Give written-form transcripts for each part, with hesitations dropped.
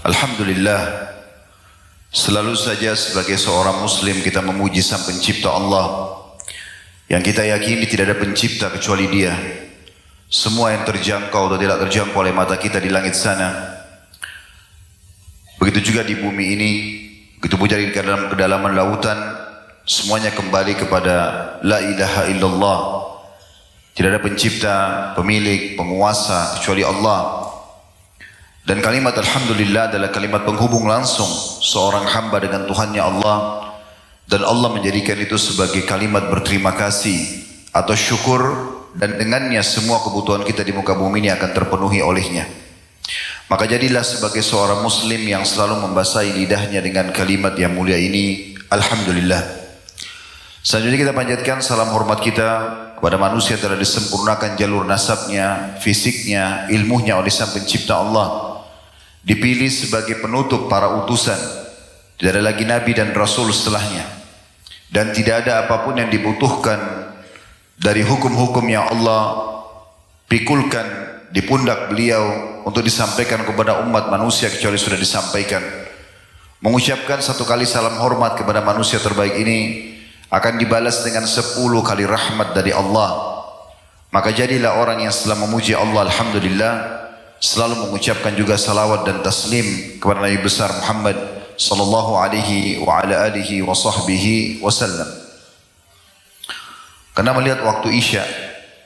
Alhamdulillah, selalu saja sebagai seorang muslim kita memuji Sang Pencipta Allah yang kita yakini tidak ada pencipta kecuali Dia. Semua yang terjangkau atau tidak terjangkau oleh mata kita di langit sana, begitu juga di bumi ini, begitu pula di dalam kedalaman lautan, semuanya kembali kepada La ilaha illallah. Tidak ada pencipta, pemilik, penguasa kecuali Allah. Dan kalimat Alhamdulillah adalah kalimat penghubung langsung seorang hamba dengan Tuhannya Allah. Dan Allah menjadikan itu sebagai kalimat berterima kasih atau syukur. Dan dengannya semua kebutuhan kita di muka bumi ini akan terpenuhi olehnya. Maka jadilah sebagai seorang muslim yang selalu membasahi lidahnya dengan kalimat yang mulia ini, Alhamdulillah. Selanjutnya kita panjatkan salam hormat kita kepada manusia yang telah disempurnakan jalur nasabnya, fisiknya, ilmunya oleh Sang Pencipta Allah. Dipilih sebagai penutup para utusan. Tidak ada lagi Nabi dan Rasul setelahnya. Dan tidak ada apapun yang dibutuhkan dari hukum-hukum yang Allah pikulkan di pundak beliau untuk disampaikan kepada umat manusia kecuali sudah disampaikan. Mengucapkan satu kali salam hormat kepada manusia terbaik ini akan dibalas dengan 10 kali rahmat dari Allah. Maka jadilah orang yang setelah memuji Allah Alhamdulillah selalu mengucapkan juga salawat dan taslim kepada Nabi besar Muhammad sallallahu alaihi wa ala alihi wa sahbihi wasallam. Karena melihat waktu Isya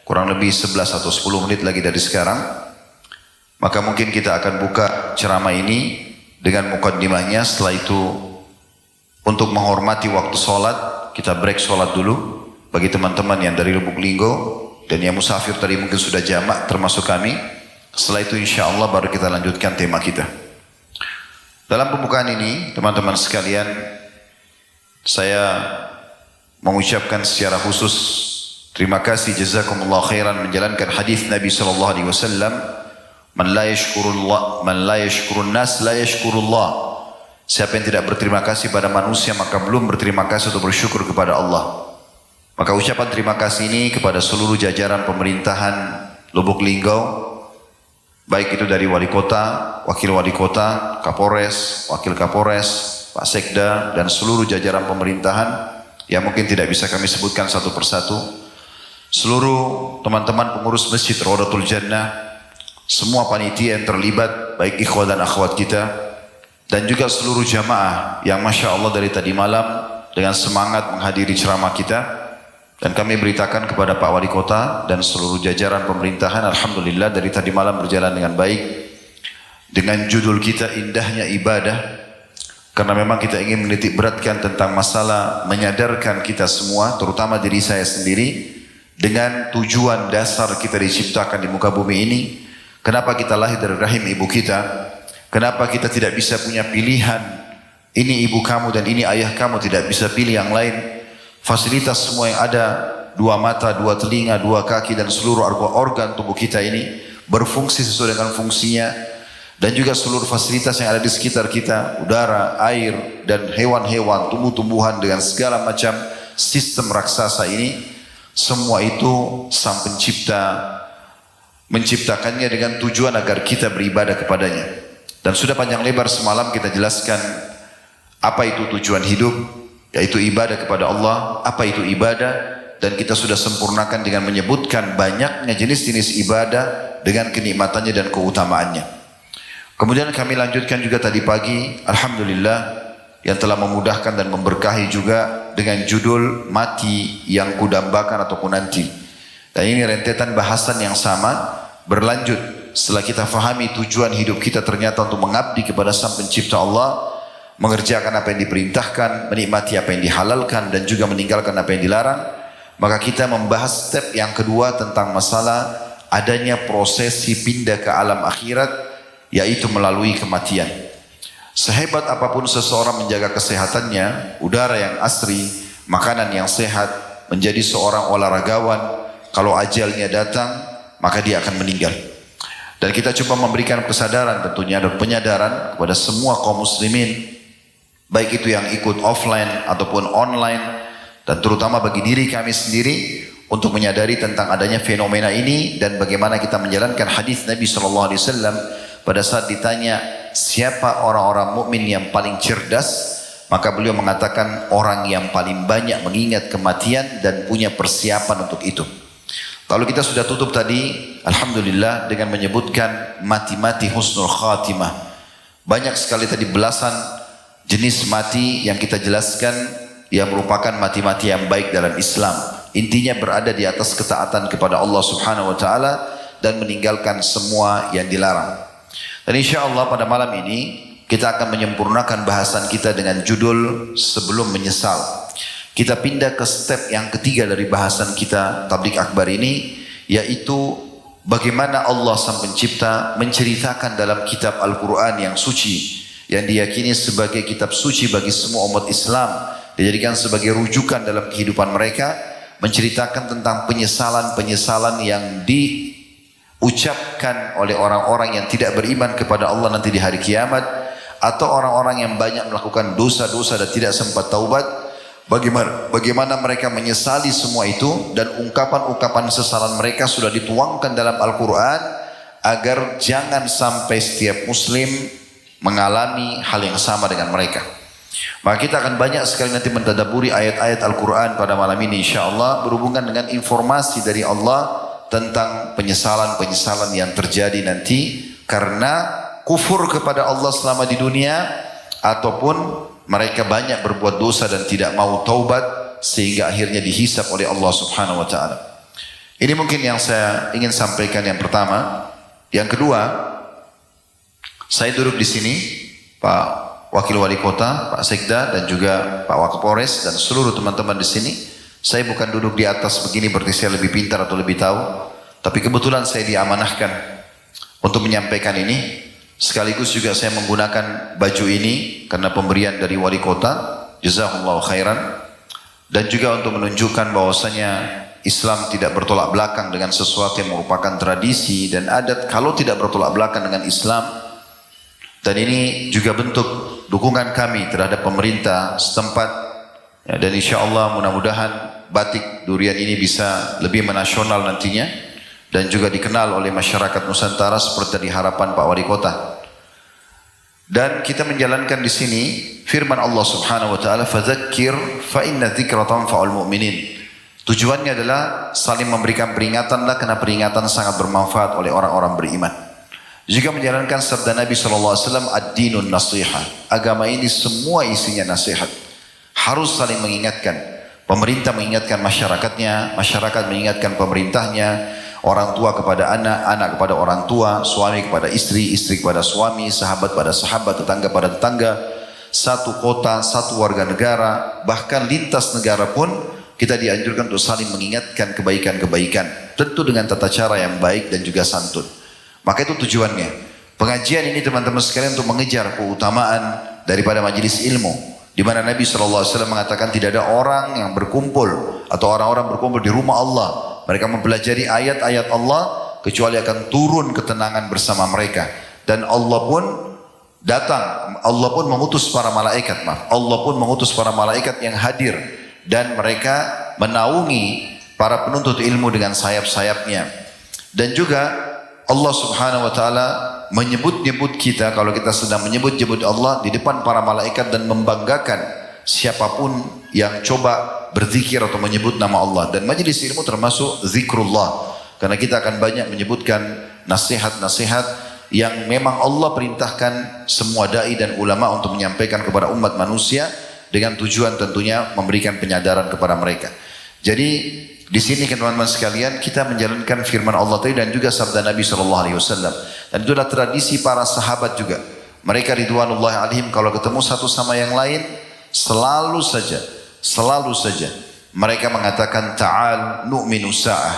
kurang lebih 11 atau 10 menit lagi dari sekarang, maka mungkin kita akan buka ceramah ini dengan mukaddimahnya. Setelah itu untuk menghormati waktu sholat, kita break sholat dulu bagi teman-teman yang dari Lubuk Linggo dan yang musafir tadi mungkin sudah jamak termasuk kami. Setelah itu insya Allah baru kita lanjutkan tema kita. Dalam pembukaan ini teman-teman sekalian, saya mengucapkan secara khusus terima kasih jazakumullah khairan menjalankan hadis Nabi sallallahu alaihi wasallam, man la yashkurun nas la yashkurullah. Siapa yang tidak berterima kasih pada manusia maka belum berterima kasih atau bersyukur kepada Allah. Maka ucapan terima kasih ini kepada seluruh jajaran pemerintahan Lubuk Linggau, baik itu dari wali kota, wakil wali kota, Kapolres, wakil Kapolres, Pak Sekda, dan seluruh jajaran pemerintahan yang mungkin tidak bisa kami sebutkan satu persatu. Seluruh teman-teman pengurus Masjid Rawdatul Jannah, semua panitia yang terlibat, baik ikhwah dan akhwat kita, dan juga seluruh jamaah yang Masya Allah dari tadi malam dengan semangat menghadiri ceramah kita. Dan kami beritakan kepada Pak Wali Kota dan seluruh jajaran pemerintahan, Alhamdulillah dari tadi malam berjalan dengan baik. Dengan judul kita indahnya ibadah, karena memang kita ingin menitik beratkan tentang masalah menyadarkan kita semua, terutama diri saya sendiri, dengan tujuan dasar kita diciptakan di muka bumi ini. Kenapa kita lahir dari rahim ibu kita? Kenapa kita tidak bisa punya pilihan, ini ibu kamu dan ini ayah kamu, tidak bisa pilih yang lain? Fasilitas semua yang ada, 2 mata, 2 telinga, 2 kaki dan seluruh organ tubuh kita ini berfungsi sesuai dengan fungsinya. Dan juga seluruh fasilitas yang ada di sekitar kita, udara, air, dan hewan-hewan, tumbuh-tumbuhan dengan segala macam sistem raksasa ini, semua itu Sang Pencipta menciptakannya dengan tujuan agar kita beribadah kepadanya. Dan sudah panjang lebar semalam kita jelaskan apa itu tujuan hidup, yaitu ibadah kepada Allah. Apa itu ibadah? Dan kita sudah sempurnakan dengan menyebutkan banyaknya jenis-jenis ibadah dengan kenikmatannya dan keutamaannya. Kemudian kami lanjutkan juga tadi pagi, Alhamdulillah yang telah memudahkan dan memberkahi juga dengan judul Mati yang Kudambakan ataupun Nanti. Dan ini rentetan bahasan yang sama berlanjut setelah kita fahami tujuan hidup kita ternyata untuk mengabdi kepada Sang Pencipta Allah, mengerjakan apa yang diperintahkan, menikmati apa yang dihalalkan, dan juga meninggalkan apa yang dilarang. Maka kita membahas step yang kedua tentang masalah adanya prosesi pindah ke alam akhirat, yaitu melalui kematian. Sehebat apapun seseorang menjaga kesehatannya, udara yang asri, makanan yang sehat, menjadi seorang olahragawan, kalau ajalnya datang, maka dia akan meninggal. Dan kita coba memberikan kesadaran tentunya dan penyadaran kepada semua kaum muslimin, baik itu yang ikut offline ataupun online, dan terutama bagi diri kami sendiri untuk menyadari tentang adanya fenomena ini dan bagaimana kita menjalankan hadis Nabi SAW pada saat ditanya siapa orang-orang mukmin yang paling cerdas, maka beliau mengatakan orang yang paling banyak mengingat kematian dan punya persiapan untuk itu. Lalu kita sudah tutup tadi, alhamdulillah, dengan menyebutkan mati-mati husnul khatimah. Banyak sekali tadi belasan jenis mati yang kita jelaskan yang merupakan mati-mati yang baik dalam Islam. Intinya berada di atas ketaatan kepada Allah Subhanahu wa taala dan meninggalkan semua yang dilarang. Dan insya Allah pada malam ini kita akan menyempurnakan bahasan kita dengan judul sebelum menyesal. Kita pindah ke step yang ketiga dari bahasan kita Tabligh Akbar ini, yaitu bagaimana Allah Sang Pencipta menceritakan dalam kitab Al-Quran yang suci, yang diyakini sebagai kitab suci bagi semua umat Islam, dijadikan sebagai rujukan dalam kehidupan mereka, menceritakan tentang penyesalan-penyesalan yang diucapkan oleh orang-orang yang tidak beriman kepada Allah nanti di hari kiamat, atau orang-orang yang banyak melakukan dosa-dosa dan tidak sempat taubat. Bagaimana mereka menyesali semua itu, dan ungkapan-ungkapan sesalan mereka sudah dituangkan dalam Al-Quran agar jangan sampai setiap muslim mengalami hal yang sama dengan mereka. Maka kita akan banyak sekali nanti mentadaburi ayat-ayat Al-Quran pada malam ini insyaAllah, berhubungan dengan informasi dari Allah tentang penyesalan-penyesalan yang terjadi nanti karena kufur kepada Allah selama di dunia, ataupun mereka banyak berbuat dosa dan tidak mau taubat sehingga akhirnya dihisab oleh Allah Subhanahu wa taala. Ini mungkin yang saya ingin sampaikan yang pertama. Yang kedua, saya duduk di sini, Pak Wakil Wali Kota, Pak Sekda, dan juga Pak Wakapolres dan seluruh teman-teman di sini. Saya bukan duduk di atas begini berarti saya lebih pintar atau lebih tahu, tapi kebetulan saya diamanahkan untuk menyampaikan ini. Sekaligus juga saya menggunakan baju ini karena pemberian dari wali kota, jazakumullahu khairan, dan juga untuk menunjukkan bahwasanya Islam tidak bertolak belakang dengan sesuatu yang merupakan tradisi dan adat kalau tidak bertolak belakang dengan Islam. Dan ini juga bentuk dukungan kami terhadap pemerintah setempat, ya, dan insya Allah mudah-mudahan batik durian ini bisa lebih menasional nantinya dan juga dikenal oleh masyarakat Nusantara seperti tadi harapan Pak Wali Kota. Dan kita menjalankan di sini firman Allah Subhanahu wa taala, "Fadzakir fa inna dzikra tanfa'ul mu'minin." Tujuannya adalah saling memberikan peringatanlah karena peringatan sangat bermanfaat oleh orang-orang beriman. Juga menjalankan sabda Nabi sallallahu alaihi wasallam, "Ad-dinun nasiha." Agama ini semua isinya nasihat. Harus saling mengingatkan. Pemerintah mengingatkan masyarakatnya, masyarakat mengingatkan pemerintahnya, orang tua kepada anak, anak kepada orang tua, suami kepada istri, istri kepada suami, sahabat pada sahabat, tetangga pada tetangga, satu kota, satu warga negara, bahkan lintas negara pun kita dianjurkan untuk saling mengingatkan kebaikan-kebaikan, tentu dengan tata cara yang baik dan juga santun. Maka itu tujuannya. Pengajian ini teman-teman sekalian untuk mengejar keutamaan daripada majelis ilmu, di mana Nabi SAW mengatakan tidak ada orang yang berkumpul atau orang-orang berkumpul di rumah Allah, mereka mempelajari ayat-ayat Allah, kecuali akan turun ketenangan bersama mereka. Dan Allah pun datang, Allah pun mengutus para malaikat, Allah pun mengutus para malaikat yang hadir. Dan mereka menaungi para penuntut ilmu dengan sayap-sayapnya. Dan juga Allah Subhanahu wa taala menyebut-nyebut kita, kalau kita sedang menyebut-nyebut Allah di depan para malaikat dan membanggakan siapapun yang coba berzikir atau menyebut nama Allah. Dan majelis ilmu termasuk zikrullah, karena kita akan banyak menyebutkan nasihat-nasihat yang memang Allah perintahkan semua dai dan ulama untuk menyampaikan kepada umat manusia dengan tujuan tentunya memberikan penyadaran kepada mereka. Jadi di sini teman-teman sekalian kita menjalankan firman Allah tadi dan juga sabda Nabi SAW. Dan itu adalah tradisi para sahabat juga. Mereka ridwanullahi alaihim kalau ketemu satu sama yang lain selalu saja mereka mengatakan ta'al nu'minu sa'ah,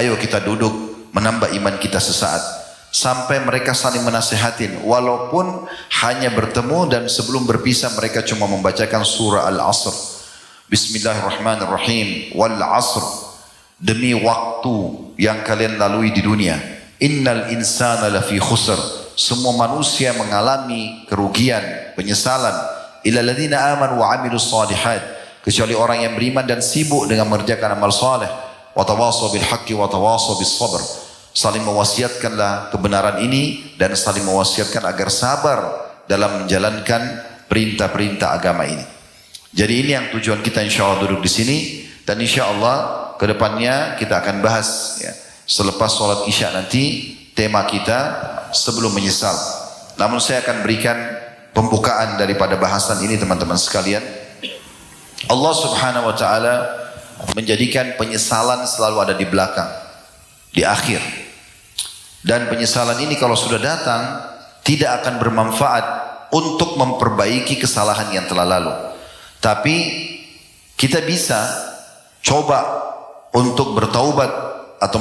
ayo kita duduk menambah iman kita sesaat. Sampai mereka saling menasihatin walaupun hanya bertemu, dan sebelum berpisah mereka cuma membacakan surah Al-Asr, Bismillahirrahmanirrahim, wal asr, demi waktu yang kalian lalui di dunia, innal insana lafi khusr, semua manusia mengalami kerugian, penyesalan, illa ladzina amanu wa amilus shalihat, kecuali orang yang beriman dan sibuk dengan mengerjakan amal saleh, wa tawassaw bil haqqi wa tawassaw bis sabr, saling mewasiatkanlah kebenaran ini dan saling mewasiatkan agar sabar dalam menjalankan perintah-perintah agama ini. Jadi ini yang tujuan kita insya Allah duduk di sini, dan insya Allah kedepannya kita akan bahas ya, selepas sholat isya nanti tema kita sebelum menyesal. Namun saya akan berikan pembukaan daripada bahasan ini teman-teman sekalian. Allah Subhanahu wa taala menjadikan penyesalan selalu ada di belakang, di akhir. Dan penyesalan ini kalau sudah datang tidak akan bermanfaat untuk memperbaiki kesalahan yang telah lalu. Tapi kita bisa coba untuk bertaubat atau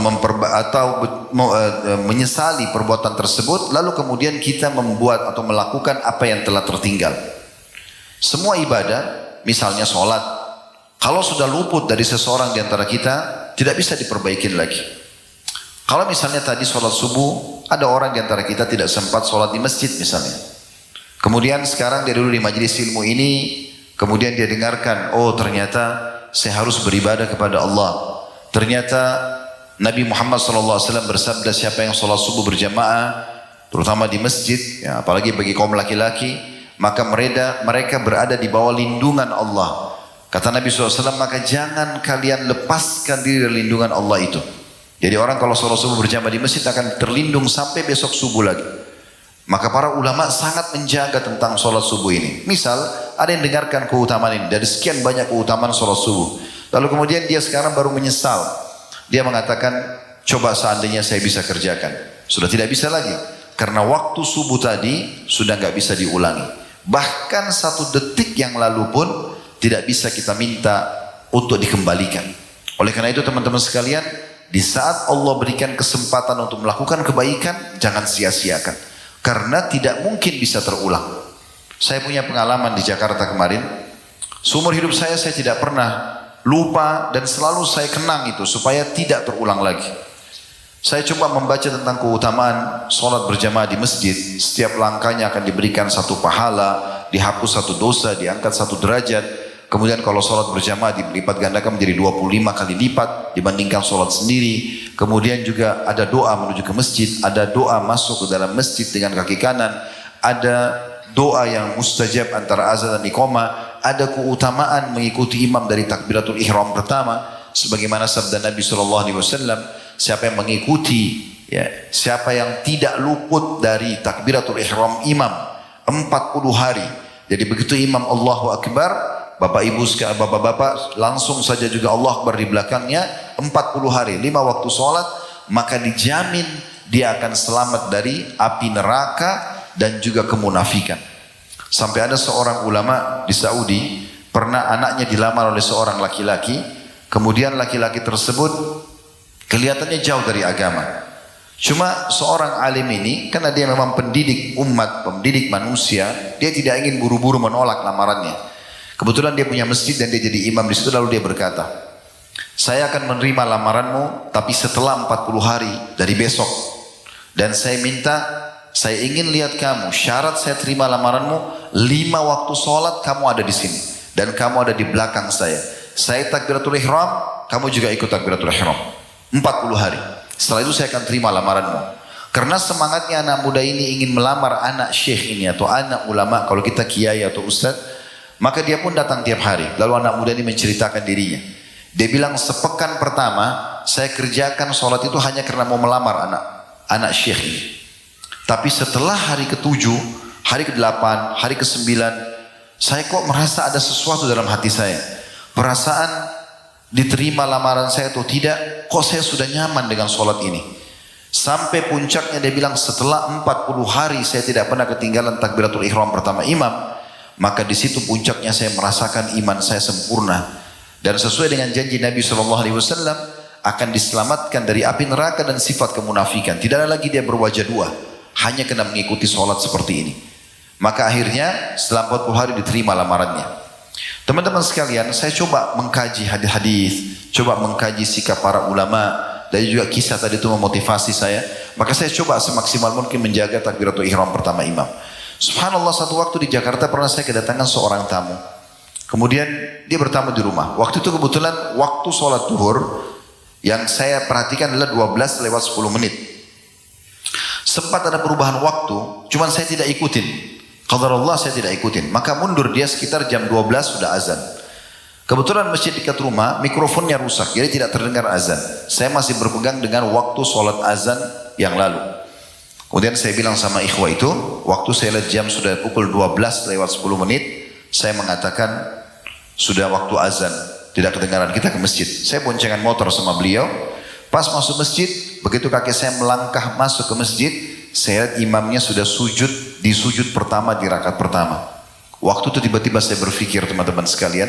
menyesali perbuatan tersebut, lalu kemudian kita membuat atau melakukan apa yang telah tertinggal. Semua ibadah, misalnya sholat, kalau sudah luput dari seseorang di antara kita, tidak bisa diperbaiki lagi. Kalau misalnya tadi sholat subuh, ada orang di antara kita tidak sempat sholat di masjid misalnya. Kemudian sekarang dia dulu di majelis ilmu ini, kemudian dia dengarkan, oh ternyata saya harus beribadah kepada Allah. Ternyata Nabi Muhammad SAW bersabda, siapa yang sholat subuh berjamaah, terutama di masjid, ya, apalagi bagi kaum laki-laki, maka mereka berada di bawah lindungan Allah. Kata Nabi SAW, maka jangan kalian lepaskan diri dari lindungan Allah itu. Jadi orang kalau sholat subuh berjamaah di masjid akan terlindung sampai besok subuh lagi. Maka para ulama sangat menjaga tentang sholat subuh ini. Misal ada yang dengarkan keutamaan ini, dari sekian banyak keutamaan sholat subuh, lalu kemudian dia sekarang baru menyesal. Dia mengatakan, coba seandainya saya bisa kerjakan. Sudah tidak bisa lagi, karena waktu subuh tadi sudah nggak bisa diulangi. Bahkan 1 detik yang lalu pun tidak bisa kita minta untuk dikembalikan. Oleh karena itu teman-teman sekalian, di saat Allah berikan kesempatan untuk melakukan kebaikan, jangan sia-siakan. Karena tidak mungkin bisa terulang. Saya punya pengalaman di Jakarta kemarin. Seumur hidup saya tidak pernah lupa dan selalu saya kenang itu supaya tidak terulang lagi. Saya coba membaca tentang keutamaan sholat berjamaah di masjid. Setiap langkahnya akan diberikan 1 pahala, dihapus 1 dosa, diangkat 1 derajat. Kemudian kalau sholat berjamaah dilipat gandakan menjadi 25 kali lipat dibandingkan sholat sendiri. Kemudian juga ada doa menuju ke masjid, ada doa masuk ke dalam masjid dengan kaki kanan, ada doa yang mustajab antara azan dan iqamah, ada keutamaan mengikuti imam dari takbiratul ihram pertama, sebagaimana sabda Nabi SAW, siapa yang mengikuti, ya, siapa yang tidak luput dari takbiratul ihram imam 40 hari. Jadi begitu imam Allahu Akbar, Bapak Ibu sekalian, bapak-bapak langsung saja juga Allah Akbar di belakangnya 40 hari, 5 waktu sholat, maka dijamin dia akan selamat dari api neraka dan juga kemunafikan. Sampai ada seorang ulama di Saudi, pernah anaknya dilamar oleh seorang laki-laki, kemudian laki-laki tersebut kelihatannya jauh dari agama. Cuma seorang alim ini, karena dia memang pendidik umat, pendidik manusia, dia tidak ingin buru-buru menolak lamarannya. Kebetulan dia punya masjid dan dia jadi imam di situ, lalu dia berkata, saya akan menerima lamaranmu tapi setelah 40 hari dari besok. Dan saya minta, saya ingin lihat kamu, syarat saya terima lamaranmu, 5 waktu sholat kamu ada di sini. Dan kamu ada di belakang saya. Saya takbiratul ihram, kamu juga ikut takbiratul ihram. 40 hari. Setelah itu saya akan terima lamaranmu. Karena semangatnya anak muda ini ingin melamar anak syekh ini atau anak ulama, kalau kita kiai atau ustadz, maka dia pun datang tiap hari. Lalu anak muda ini menceritakan dirinya. Dia bilang, sepekan pertama saya kerjakan sholat itu hanya karena mau melamar anak syekh ini. Tapi setelah hari ke-7, hari ke-8, hari ke-9, saya kok merasa ada sesuatu dalam hati saya. Perasaan diterima lamaran saya atau tidak, kok saya sudah nyaman dengan sholat ini. Sampai puncaknya dia bilang, setelah 40 hari saya tidak pernah ketinggalan takbiratul ihram pertama imam. Maka di situ puncaknya saya merasakan iman saya sempurna, dan sesuai dengan janji Nabi SAW akan diselamatkan dari api neraka dan sifat kemunafikan. Tidak ada lagi dia berwajah 2, hanya kena mengikuti sholat seperti ini. Maka akhirnya setelah 40 hari diterima lamarannya. Teman-teman sekalian, saya coba mengkaji hadis-hadis, coba mengkaji sikap para ulama, dan juga kisah tadi itu memotivasi saya. Maka saya coba semaksimal mungkin menjaga takbiratul ihram pertama imam. Subhanallah, satu waktu di Jakarta pernah saya kedatangan seorang tamu. Kemudian dia bertamu di rumah. Waktu itu kebetulan waktu sholat duhur Yang saya perhatikan adalah 12 lewat 10 menit. Sempat ada perubahan waktu, cuman saya tidak ikutin. Qadarullah saya tidak ikutin. Maka mundur dia sekitar jam 12 sudah azan. Kebetulan masjid dekat rumah, mikrofonnya rusak, jadi tidak terdengar azan. Saya masih berpegang dengan waktu sholat azan yang lalu. Kemudian saya bilang sama ikhwah itu, waktu saya lihat jam sudah pukul 12 lewat 10 menit, saya mengatakan sudah waktu azan, tidak kedengaran, kita ke masjid. Saya boncengan motor sama beliau, pas masuk masjid, begitu kaki saya melangkah masuk ke masjid, saya lihat imamnya sudah sujud di sujud pertama di rakaat pertama. Waktu itu tiba-tiba saya berpikir teman-teman sekalian,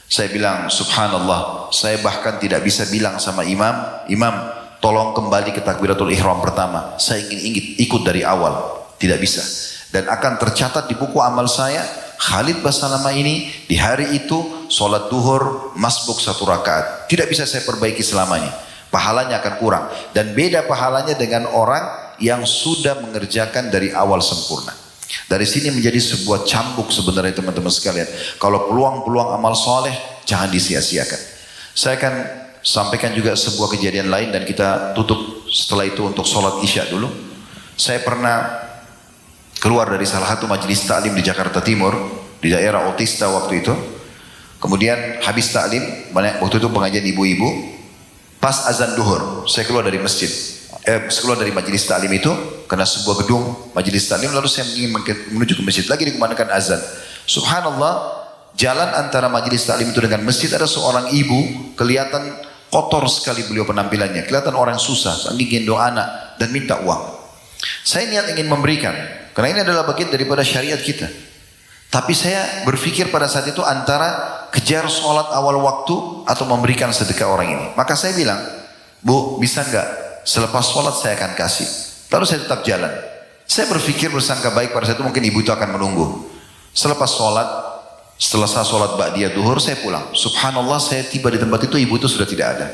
saya bilang subhanallah, saya bahkan tidak bisa bilang sama imam, imam tolong kembali ke takbiratul ihram pertama. Saya ingin ikut dari awal, tidak bisa. Dan akan tercatat di buku amal saya, Khalid Basalamah ini di hari itu sholat duhur masbuk 1 rakaat. Tidak bisa saya perbaiki selamanya. Pahalanya akan kurang. Dan beda pahalanya dengan orang yang sudah mengerjakan dari awal sempurna. Dari sini menjadi sebuah cambuk sebenarnya teman-teman sekalian. Kalau peluang-peluang amal soleh jangan disia-siakan. Saya akan sampaikan juga sebuah kejadian lain dan kita tutup setelah itu untuk sholat isya dulu. Saya pernah keluar dari salah satu majelis taklim di Jakarta Timur, di daerah Otista waktu itu. Kemudian habis taklim, waktu itu pengajian ibu-ibu, pas azan duhur, saya keluar dari masjid. Keluar dari majelis taklim itu, karena sebuah gedung majelis taklim, lalu saya ingin menuju ke masjid, lagi dikumandangkan azan. Subhanallah, jalan antara majelis taklim itu dengan masjid ada seorang ibu, kelihatan kotor sekali beliau penampilannya, kelihatan orang susah, ingin gendong anak dan minta uang. Saya niat ingin memberikan, karena ini adalah bagian daripada syariat kita. Tapi saya berpikir pada saat itu antara kejar sholat awal waktu atau memberikan sedekah orang ini. Maka saya bilang, Bu, bisa enggak? Selepas sholat saya akan kasih. Lalu saya tetap jalan. Saya berpikir bersangka baik pada saat itu mungkin ibu itu akan menunggu. Selepas sholat, setelah saya sholat ba'diyah duhur, saya pulang. Subhanallah, saya tiba di tempat itu, ibu itu sudah tidak ada.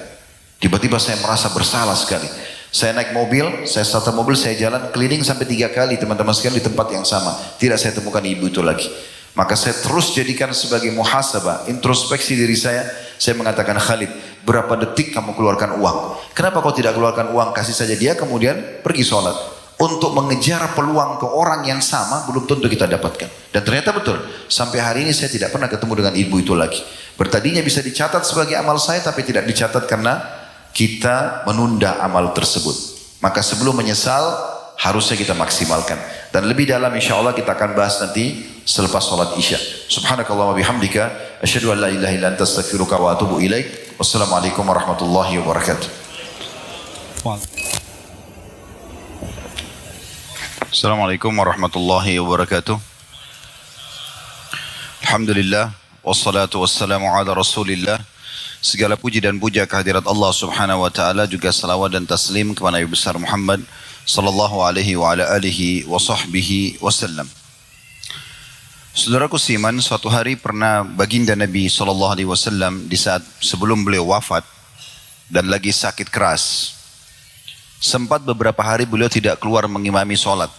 Tiba-tiba saya merasa bersalah sekali. Saya naik mobil, saya starter mobil, saya jalan keliling sampai 3 kali teman-teman sekalian di tempat yang sama. Tidak saya temukan ibu itu lagi. Maka saya terus jadikan sebagai muhasabah, introspeksi diri saya mengatakan, Khalid, berapa detik kamu keluarkan uang? Kenapa kau tidak keluarkan uang? Kasih saja dia, kemudian pergi sholat. Untuk mengejar peluang ke orang yang sama, belum tentu kita dapatkan. Dan ternyata betul, sampai hari ini saya tidak pernah ketemu dengan ibu itu lagi. Bertadinya bisa dicatat sebagai amal saya, tapi tidak dicatat karena kita menunda amal tersebut. Maka sebelum menyesal, harusnya kita maksimalkan. Dan lebih dalam insya Allah kita akan bahas nanti selepas sholat isya. Subhanakallah wa bihamdika, asyhadu an la ilaha illa anta astaghfiruka wa atubu ilaik. Wassalamualaikum warahmatullahi wabarakatuh. Assalamualaikum warahmatullahi wabarakatuh. Alhamdulillah, wassalatu wassalamu ala rasulillah. Segala puji dan puja kehadirat Allah subhanahu wa ta'ala, juga salawat dan taslim kepada Nabi besar Muhammad sallallahu alaihi wa ala alihi wa sahbihi wasallam. Saudaraku seiman, suatu hari pernah baginda Nabi sallallahu alaihi wasallam di saat sebelum beliau wafat dan lagi sakit keras, sempat beberapa hari beliau tidak keluar mengimami sholat.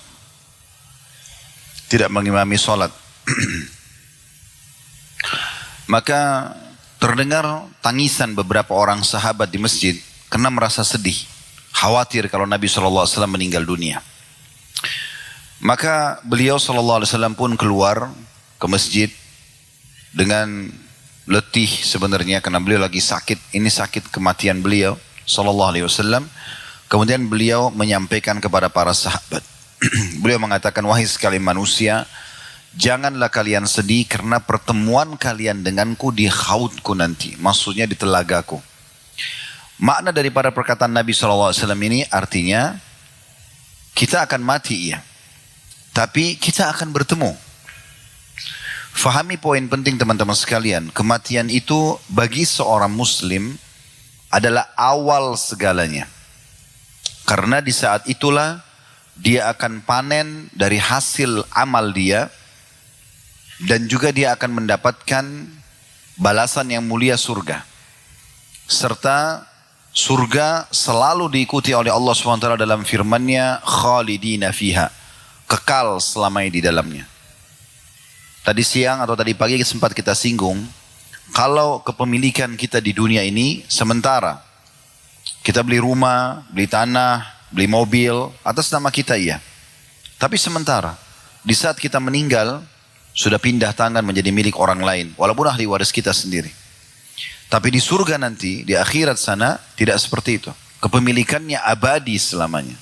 Tidak mengimami sholat. Maka terdengar tangisan beberapa orang sahabat di masjid karena merasa sedih, khawatir kalau Nabi SAW meninggal dunia. Maka beliau SAW pun keluar ke masjid dengan letih sebenarnya karena beliau lagi sakit. Ini sakit kematian beliau SAW. Kemudian beliau menyampaikan kepada para sahabat. Beliau mengatakan, wahai sekalian manusia, janganlah kalian sedih karena pertemuan kalian denganku di haudku nanti. Maksudnya di telagaku. Makna daripada perkataan Nabi SAW ini artinya kita akan mati, ya, tapi kita akan bertemu. Fahami poin penting teman-teman sekalian. Kematian itu bagi seorang muslim adalah awal segalanya. Karena di saat itulah dia akan panen dari hasil amal dia, dan juga dia akan mendapatkan balasan yang mulia, surga. Serta surga selalu diikuti oleh Allah SWT dalam firman-Nya, khalidina fiha, kekal selamanya di dalamnya. Tadi siang atau tadi pagi sempat kita singgung, kalau kepemilikan kita di dunia ini sementara, Kita beli rumah, beli tanah, beli mobil, atas nama kita iya. Tapi sementara, di saat kita meninggal, sudah pindah tangan menjadi milik orang lain. Walaupun ahli waris kita sendiri. Tapi di surga nanti, di akhirat sana, tidak seperti itu. Kepemilikannya abadi selamanya.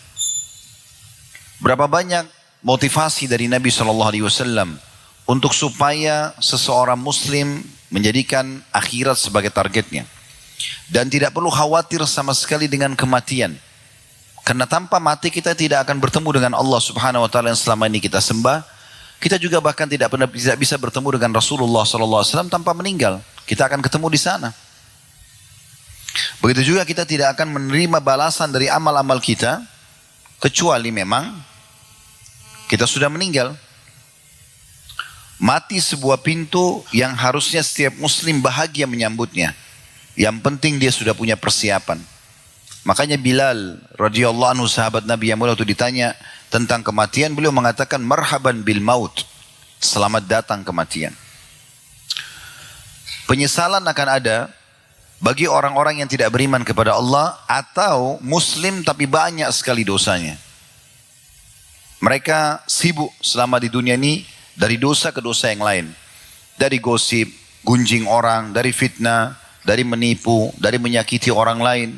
Berapa banyak motivasi dari Nabi SAW untuk supaya seseorang muslim menjadikan akhirat sebagai targetnya. Dan tidak perlu khawatir sama sekali dengan kematian. Karena tanpa mati kita tidak akan bertemu dengan Allah Subhanahu wa taala yang selama ini kita sembah. Kita juga bahkan tidak bisa bertemu dengan Rasulullah SAW tanpa meninggal. Kita akan ketemu di sana. Begitu juga kita tidak akan menerima balasan dari amal-amal kita kecuali memang kita sudah meninggal. Mati sebuah pintu yang harusnya setiap muslim bahagia menyambutnya. Yang penting dia sudah punya persiapan. Makanya Bilal radhiyallahu anhu sahabat Nabi yang mulia waktu ditanya tentang kematian, beliau mengatakan marhaban bil maut. Selamat datang kematian. Penyesalan akan ada bagi orang-orang yang tidak beriman kepada Allah atau muslim tapi banyak sekali dosanya. Mereka sibuk selama di dunia ini dari dosa ke dosa yang lain. Dari gosip, gunjing orang, dari fitnah, dari menipu, dari menyakiti orang lain.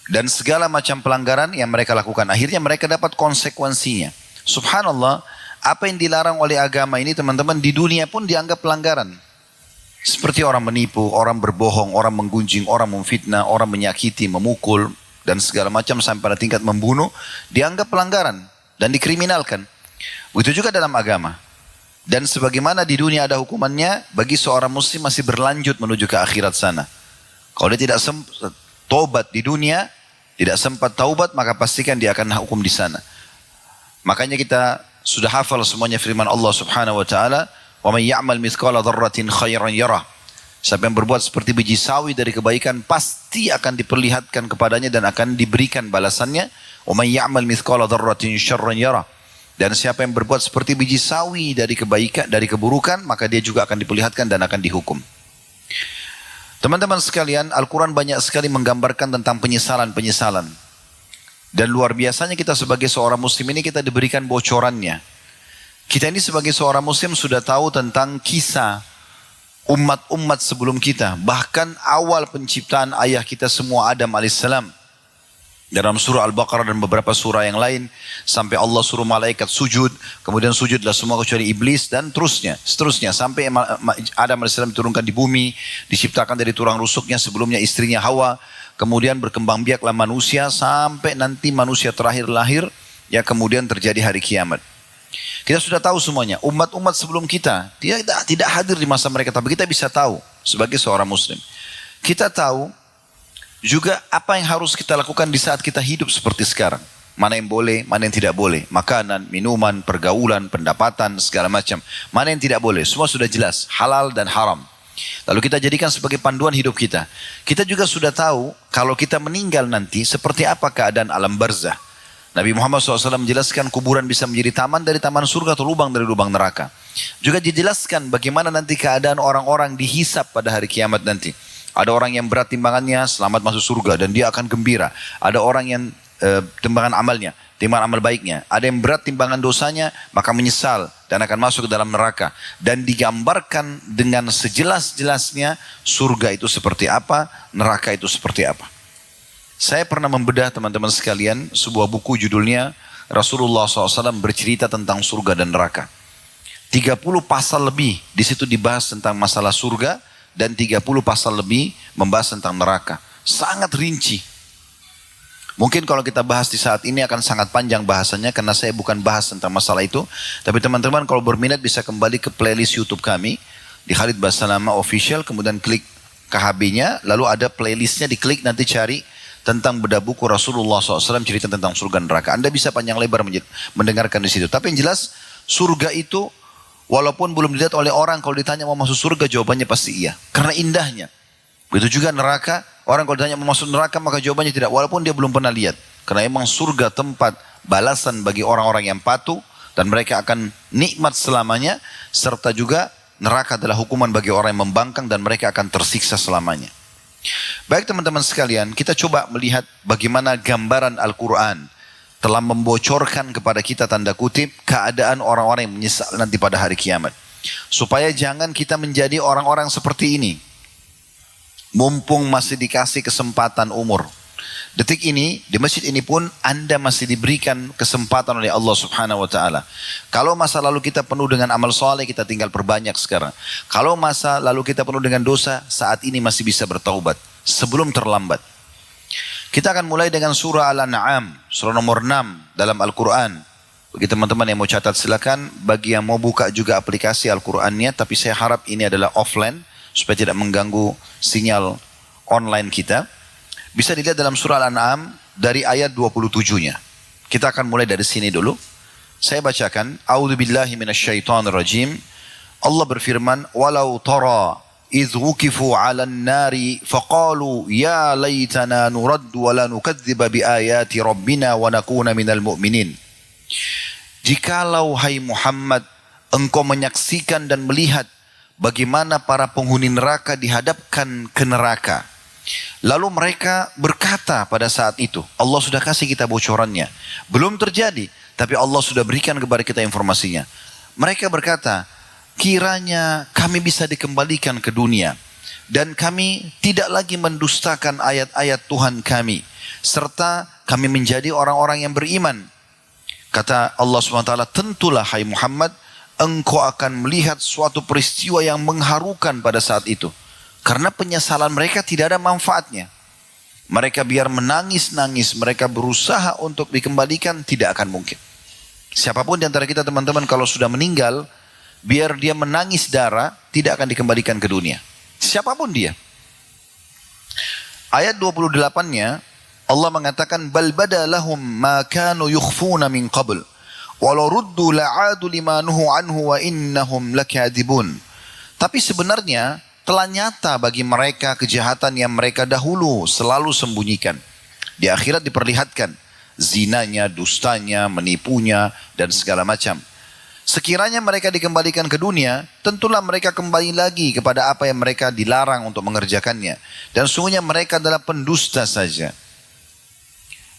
Dan segala macam pelanggaran yang mereka lakukan. Akhirnya mereka dapat konsekuensinya. Subhanallah, apa yang dilarang oleh agama ini teman-teman di dunia pun dianggap pelanggaran. Seperti orang menipu, orang berbohong, orang menggunjing, orang memfitnah, orang menyakiti, memukul, dan segala macam sampai pada tingkat membunuh, dianggap pelanggaran dan dikriminalkan. Begitu juga dalam agama. Dan sebagaimana di dunia ada hukumannya, bagi seorang muslim masih berlanjut menuju ke akhirat sana. Kalau dia tidak taubat di dunia, tidak sempat taubat, maka pastikan dia akan hukum di sana. Makanya kita sudah hafal semuanya firman Allah Subhanahu wa taala, "Wa may ya'mal mithqala dzarratin khairan yarah." Siapa yang berbuat seperti biji sawi dari kebaikan pasti akan diperlihatkan kepadanya dan akan diberikan balasannya. "Wa may ya'mal mithqala dzarratin syarran yarah." Dan siapa yang berbuat seperti biji sawi dari kebaikan, dari keburukan, maka dia juga akan diperlihatkan dan akan dihukum. Teman-teman sekalian, Al-Quran banyak sekali menggambarkan tentang penyesalan-penyesalan. Dan luar biasanya kita sebagai seorang muslim ini kita diberikan bocorannya. Kita ini sebagai seorang muslim sudah tahu tentang kisah umat-umat sebelum kita. Bahkan awal penciptaan ayah kita semua Adam alaihissalam. Dalam surah Al-Baqarah dan beberapa surah yang lain. Sampai Allah suruh malaikat sujud. Kemudian sujudlah semua kecuali iblis dan seterusnya. Sampai Adam AS diturunkan di bumi. Diciptakan dari tulang rusuknya sebelumnya istrinya Hawa. Kemudian berkembang biaklah manusia. Sampai nanti manusia terakhir lahir. Ya kemudian terjadi hari kiamat. Kita sudah tahu semuanya. Umat-umat sebelum kita. Tidak hadir di masa mereka. Tapi kita bisa tahu sebagai seorang muslim. Kita tahu juga apa yang harus kita lakukan di saat kita hidup seperti sekarang. Mana yang boleh, mana yang tidak boleh. Makanan, minuman, pergaulan, pendapatan, segala macam. Mana yang tidak boleh. Semua sudah jelas. Halal dan haram. Lalu kita jadikan sebagai panduan hidup kita. Kita juga sudah tahu kalau kita meninggal nanti seperti apa keadaan alam barzah. Nabi Muhammad SAW menjelaskan kuburan bisa menjadi taman dari taman surga atau lubang dari lubang neraka. Juga dijelaskan bagaimana nanti keadaan orang-orang dihisap pada hari kiamat nanti. Ada orang yang berat timbangannya selamat masuk surga dan dia akan gembira. Ada orang yang timbangan amalnya, timbangan amal baiknya. Ada yang berat timbangan dosanya maka menyesal dan akan masuk ke dalam neraka. Dan digambarkan dengan sejelas-jelasnya surga itu seperti apa, neraka itu seperti apa. Saya pernah membedah teman-teman sekalian sebuah buku judulnya Rasulullah SAW bercerita tentang surga dan neraka. 30 pasal lebih di situ dibahas tentang masalah surga. Dan 30 pasal lebih membahas tentang neraka. Sangat rinci. Mungkin kalau kita bahas di saat ini akan sangat panjang bahasanya. Karena saya bukan bahas tentang masalah itu. Tapi teman-teman kalau berminat bisa kembali ke playlist YouTube kami. Di Khalid Basalama Official. Kemudian klik KHB-nya. Lalu ada playlistnya, diklik nanti cari tentang bedah buku Rasulullah SAW cerita tentang surga dan neraka. Anda bisa panjang lebar mendengarkan di situ. Tapi yang jelas surga itu walaupun belum dilihat oleh orang, kalau ditanya mau masuk surga, jawabannya pasti iya. Karena indahnya. Begitu juga neraka, orang kalau ditanya mau masuk neraka, maka jawabannya tidak. Walaupun dia belum pernah lihat. Karena emang surga tempat balasan bagi orang-orang yang patuh. Dan mereka akan nikmat selamanya. Serta juga neraka adalah hukuman bagi orang yang membangkang dan mereka akan tersiksa selamanya. Baik teman-teman sekalian, kita coba melihat bagaimana gambaran Al-Quran telah membocorkan kepada kita tanda kutip keadaan orang-orang yang menyesal nanti pada hari kiamat. Supaya jangan kita menjadi orang-orang seperti ini. Mumpung masih dikasih kesempatan umur. Detik ini, di masjid ini pun Anda masih diberikan kesempatan oleh Allah Subhanahu wa ta'ala. Kalau masa lalu kita penuh dengan amal soleh, kita tinggal perbanyak sekarang. Kalau masa lalu kita penuh dengan dosa, saat ini masih bisa bertaubat. Sebelum terlambat. Kita akan mulai dengan surah Al-An'am, surah nomor 6 dalam Al-Quran. Bagi teman-teman yang mau catat silakan. Bagi yang mau buka juga aplikasi Al-Qurannya, tapi saya harap ini adalah offline, supaya tidak mengganggu sinyal online kita. Bisa dilihat dalam surah Al-An'am dari ayat 27-nya. Kita akan mulai dari sini dulu. Saya bacakan. A'udzubillahi minasyaitonirrajim. Allah berfirman, "Walau tara idh wukifu 'alan nari faqalu ya laitana nuraddu wa la nukadziba biayati rabbina wa nakuna minal mu'minin." Jikalau hai Muhammad engkau menyaksikan dan melihat bagaimana para penghuni neraka dihadapkan ke neraka. Lalu mereka berkata pada saat itu, Allah sudah kasih kita bocorannya. Belum terjadi, tapi Allah sudah berikan kepada kita informasinya. Mereka berkata, kiranya kami bisa dikembalikan ke dunia. Dan kami tidak lagi mendustakan ayat-ayat Tuhan kami. Serta kami menjadi orang-orang yang beriman. Kata Allah SWT, tentulah hai Muhammad, engkau akan melihat suatu peristiwa yang mengharukan pada saat itu. Karena penyesalan mereka tidak ada manfaatnya. Mereka biar menangis-nangis, mereka berusaha untuk dikembalikan, tidak akan mungkin. Siapapun di antara kita teman-teman kalau sudah meninggal, biar dia menangis darah, tidak akan dikembalikan ke dunia. Siapapun dia. Ayat 28-nya, Allah mengatakan, bal bada lahum ma kanu yukhfuna min qabl, walau ruddu la'adu lima nuhu anhu wa innahum lakadibun. Tapi sebenarnya, telah nyata bagi mereka kejahatan yang mereka dahulu selalu sembunyikan. Di akhirat diperlihatkan zinanya, dustanya, menipunya, dan segala macam. Sekiranya mereka dikembalikan ke dunia, tentulah mereka kembali lagi kepada apa yang mereka dilarang untuk mengerjakannya. Dan sungguhnya mereka adalah pendusta saja.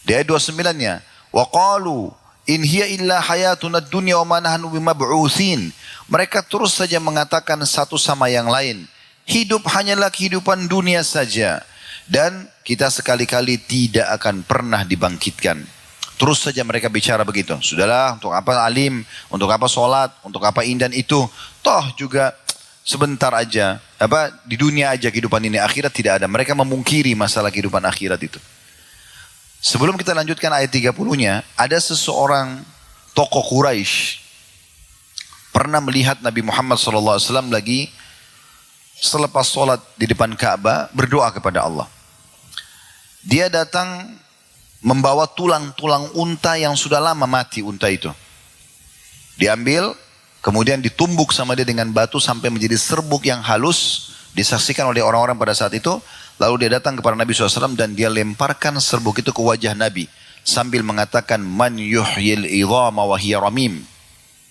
Di ayat 29-nya, وَقَالُوا إِنْ هِيَ إِلَّا حَيَاتُنَا الدُّنْيَا وَمَا نَحْنُ بِمَبْعُوثِينَ. Mereka terus saja mengatakan satu sama yang lain, hidup hanyalah kehidupan dunia saja. Dan kita sekali-kali tidak akan pernah dibangkitkan. Terus saja mereka bicara begitu. Sudahlah, untuk apa alim, untuk apa sholat, untuk apa indan itu. Toh juga sebentar aja. Di dunia aja kehidupan ini, akhirat tidak ada. Mereka memungkiri masalah kehidupan akhirat itu. Sebelum kita lanjutkan ayat 30-nya, ada seseorang tokoh Quraisy pernah melihat Nabi Muhammad SAW lagi selepas sholat di depan Ka'bah berdoa kepada Allah. Dia datang membawa tulang-tulang unta yang sudah lama mati unta itu. Diambil, kemudian ditumbuk sama dia dengan batu sampai menjadi serbuk yang halus. Disaksikan oleh orang-orang pada saat itu. Lalu dia datang kepada Nabi SAW dan dia lemparkan serbuk itu ke wajah Nabi. Sambil mengatakan, man yuhyil idhama wa hiya ramim.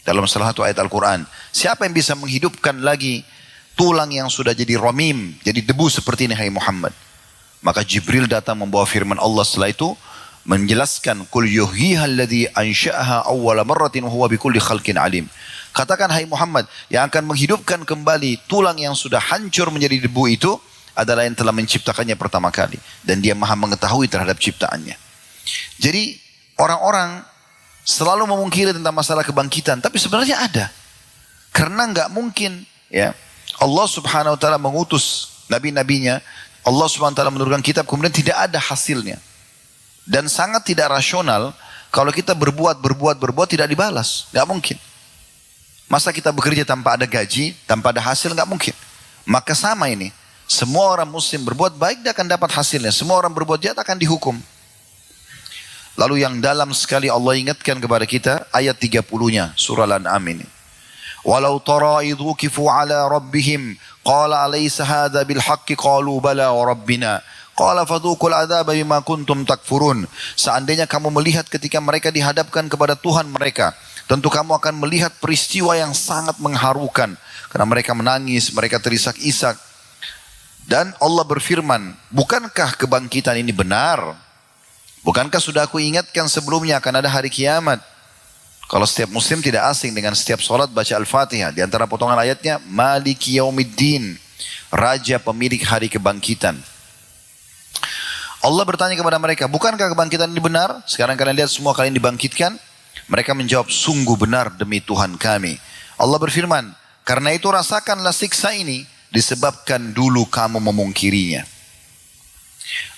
Dalam salah satu ayat Al-Quran. Siapa yang bisa menghidupkan lagi tulang yang sudah jadi ramim, jadi debu seperti ini hai Muhammad. Maka Jibril datang membawa firman Allah setelah itu menjelaskan qul yuhyiha alladhi ansha'aha awwala marratin wa huwa bikulli khalqin alim. Katakan hai Muhammad, yang akan menghidupkan kembali tulang yang sudah hancur menjadi debu itu adalah yang telah menciptakannya pertama kali, dan dia maha mengetahui terhadap ciptaannya. Jadi orang-orang selalu memungkiri tentang masalah kebangkitan, tapi sebenarnya ada. Karena enggak mungkin ya Allah Subhanahu wa taala mengutus nabi-nabinya, Allah Subhanahu wa taala menurunkan kitab kemudian tidak ada hasilnya. Dan sangat tidak rasional kalau kita berbuat tidak dibalas, enggak mungkin. Masa kita bekerja tanpa ada gaji, tanpa ada hasil, enggak mungkin. Maka sama ini, semua orang muslim berbuat baik dia akan dapat hasilnya, semua orang berbuat jahat akan dihukum. Lalu yang dalam sekali Allah ingatkan kepada kita ayat 30-nya surah Al-An'am ini. Walau tara idh wukifu ala rabbihim qala alaysa hadha bil haqqi qalu bala wa rabbina qala fadhuqul adzaba bima kuntum takfurun. Seandainya kamu melihat ketika mereka dihadapkan kepada Tuhan mereka, tentu kamu akan melihat peristiwa yang sangat mengharukan karena mereka menangis, mereka terisak-isak. Dan Allah berfirman, bukankah kebangkitan ini benar? Bukankah sudah aku ingatkan sebelumnya akan ada hari kiamat? Kalau setiap muslim tidak asing dengan setiap sholat baca Al-Fatihah. Di antara potongan ayatnya, Maliki Yaumiddin, Raja pemilik hari kebangkitan. Allah bertanya kepada mereka, bukankah kebangkitan ini benar? Sekarang kalian lihat semua kalian dibangkitkan. Mereka menjawab, sungguh benar demi Tuhan kami. Allah berfirman, karena itu rasakanlah siksa ini disebabkan dulu kamu memungkirinya.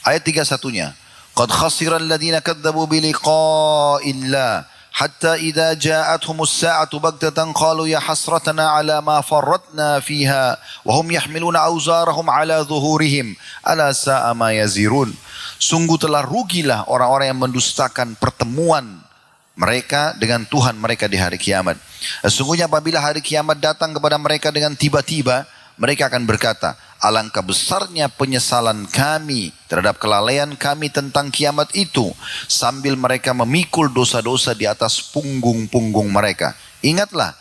Ayat 31-nya, qad khasira alladhina kadzabu bi liqa'illah hatta idza ja'atuhumus sa'atu baghtatan qalu ya hasratana ala ma farratna fiha wa hum yahmiluna awzarahum ala dhuhurihim ala sa'a ma yazirun. Sungguh telah rugilah orang-orang yang mendustakan pertemuan mereka dengan Tuhan mereka di hari kiamat. Sesungguhnya apabila hari kiamat datang kepada mereka dengan tiba-tiba, mereka akan berkata, alangkah besarnya penyesalan kami terhadap kelalaian kami tentang kiamat itu. Sambil mereka memikul dosa-dosa di atas punggung-punggung mereka. Ingatlah,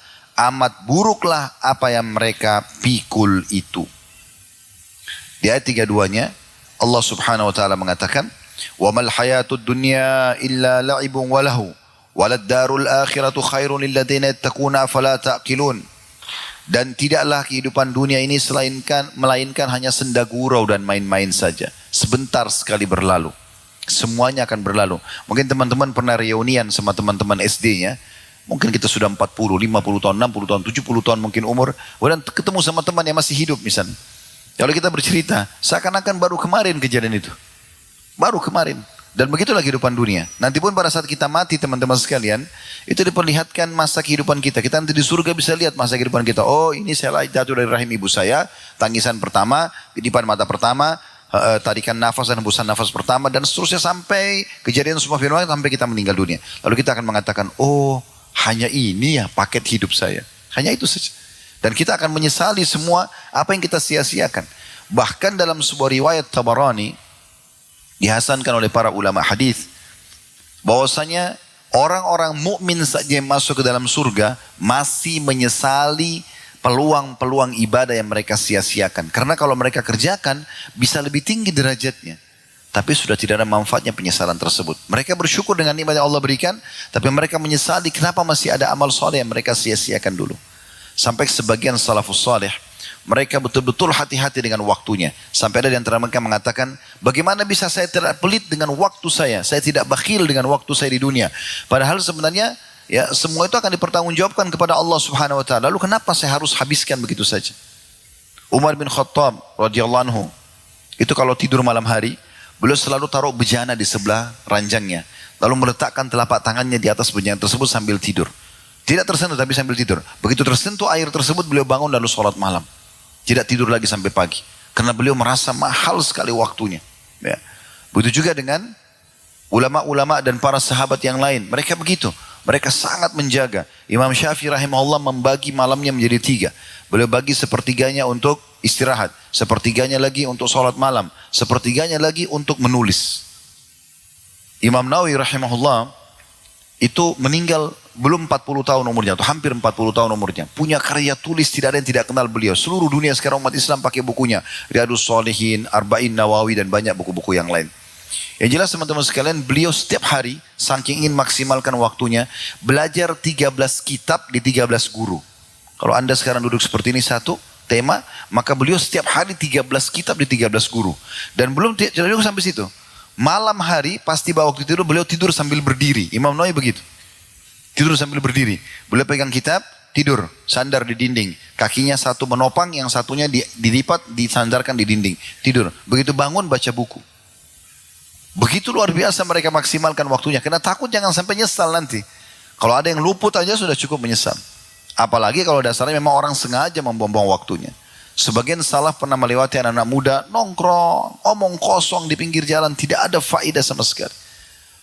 amat buruklah apa yang mereka pikul itu. Di ayat 32-nya, Allah subhanahu wa ta'ala mengatakan, وَمَا الْحَيَاةُ الدُّنْيَا إِلَّا لَعِبٌ وَلَهُ وَلَلدَّارُ الْآخِرَةُ خَيْرٌ لِلَّذِينَ يَتَّقُونَ فَلَا تَعْقِلُونَ. Dan tidaklah kehidupan dunia ini melainkan hanya senda gurau dan main-main saja. Sebentar sekali berlalu. Semuanya akan berlalu. Mungkin teman-teman pernah reunian sama teman-teman SD-nya. Mungkin kita sudah 40, 50 tahun, 60 tahun, 70 tahun mungkin umur. Kemudian ketemu sama teman yang masih hidup misalnya. Kalau kita bercerita, seakan-akan baru kemarin kejadian itu. Baru kemarin. Dan begitulah kehidupan dunia. Nanti pun pada saat kita mati teman-teman sekalian, itu diperlihatkan masa kehidupan kita. Kita nanti di surga bisa lihat masa kehidupan kita. Oh, ini saya jatuh dari rahim ibu saya, tangisan pertama, kedipan mata pertama, tarikan nafas dan hembusan nafas pertama, dan seterusnya sampai kejadian semua firman sampai kita meninggal dunia. Lalu kita akan mengatakan, oh hanya ini ya paket hidup saya. Hanya itu saja. Dan kita akan menyesali semua apa yang kita sia-siakan. Bahkan dalam sebuah riwayat Tabarani, dihasankan oleh para ulama hadis, bahwasanya orang-orang mukmin saja yang masuk ke dalam surga masih menyesali peluang-peluang ibadah yang mereka sia-siakan. Karena kalau mereka kerjakan bisa lebih tinggi derajatnya. Tapi sudah tidak ada manfaatnya penyesalan tersebut. Mereka bersyukur dengan nikmat yang Allah berikan, tapi mereka menyesali kenapa masih ada amal soleh yang mereka sia-siakan dulu. Sampai sebagian salafus salih, mereka betul-betul hati-hati dengan waktunya. Sampai ada di antara mereka mengatakan, bagaimana bisa saya tidak pelit dengan waktu saya? Saya tidak bakhil dengan waktu saya di dunia. Padahal sebenarnya ya semua itu akan dipertanggungjawabkan kepada Allah Subhanahu wa taala. Lalu kenapa saya harus habiskan begitu saja? Umar bin Khattab radhiyallahu anhu, itu kalau tidur malam hari, beliau selalu taruh bejana di sebelah ranjangnya. Lalu meletakkan telapak tangannya di atas bejana tersebut sambil tidur. Tidak tersentuh tapi sambil tidur. Begitu tersentuh air tersebut beliau bangun lalu sholat malam. Tidak tidur lagi sampai pagi. Karena beliau merasa mahal sekali waktunya. Ya. Begitu juga dengan ulama-ulama dan para sahabat yang lain. Mereka begitu. Mereka sangat menjaga. Imam Syafi'i rahimahullah membagi malamnya menjadi 3. Beliau bagi sepertiganya untuk istirahat. Sepertiganya lagi untuk sholat malam. Sepertiganya lagi untuk menulis. Imam Nawawi rahimahullah itu meninggal belum 40 tahun umurnya, atau hampir 40 tahun umurnya. Punya karya tulis tidak ada yang tidak kenal beliau. Seluruh dunia sekarang umat Islam pakai bukunya. Riyadhus Shalihin, Arba'in Nawawi dan banyak buku-buku yang lain. Yang jelas teman-teman sekalian, beliau setiap hari saking ingin maksimalkan waktunya, belajar 13 kitab di 13 guru. Kalau anda sekarang duduk seperti ini satu tema, maka beliau setiap hari 13 kitab di 13 guru. Dan belum tidak sampai situ. Malam hari pasti bawa waktu tidur, beliau tidur sambil berdiri. Imam Nawawi begitu. Tidur sambil berdiri. Beliau pegang kitab, tidur, sandar di dinding. Kakinya satu menopang, yang satunya dilipat, disandarkan di dinding. Tidur. Begitu bangun, baca buku. Begitu luar biasa mereka maksimalkan waktunya. Karena takut jangan sampai nyesal nanti. Kalau ada yang luput aja sudah cukup menyesal. Apalagi kalau dasarnya memang orang sengaja membuang-buang waktunya. Sebagian salaf pernah melewati anak-anak muda, nongkrong, omong kosong di pinggir jalan, tidak ada faedah sama sekali.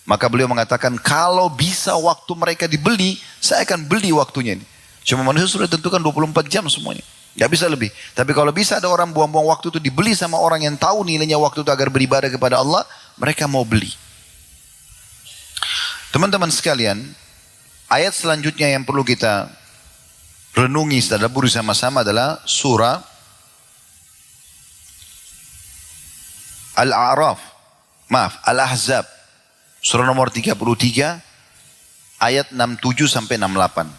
Maka beliau mengatakan, kalau bisa waktu mereka dibeli, saya akan beli waktunya ini. Cuma manusia sudah tentukan 24 jam semuanya. Gak bisa lebih. Tapi kalau bisa ada orang buang-buang waktu itu dibeli sama orang yang tahu nilainya waktu itu agar beribadah kepada Allah, mereka mau beli. Teman-teman sekalian, ayat selanjutnya yang perlu kita renungi, tadabburi sama-sama adalah surah Al-A'raf, maaf, Al-Ahzab, surah nomor 33, ayat 67 sampai 68.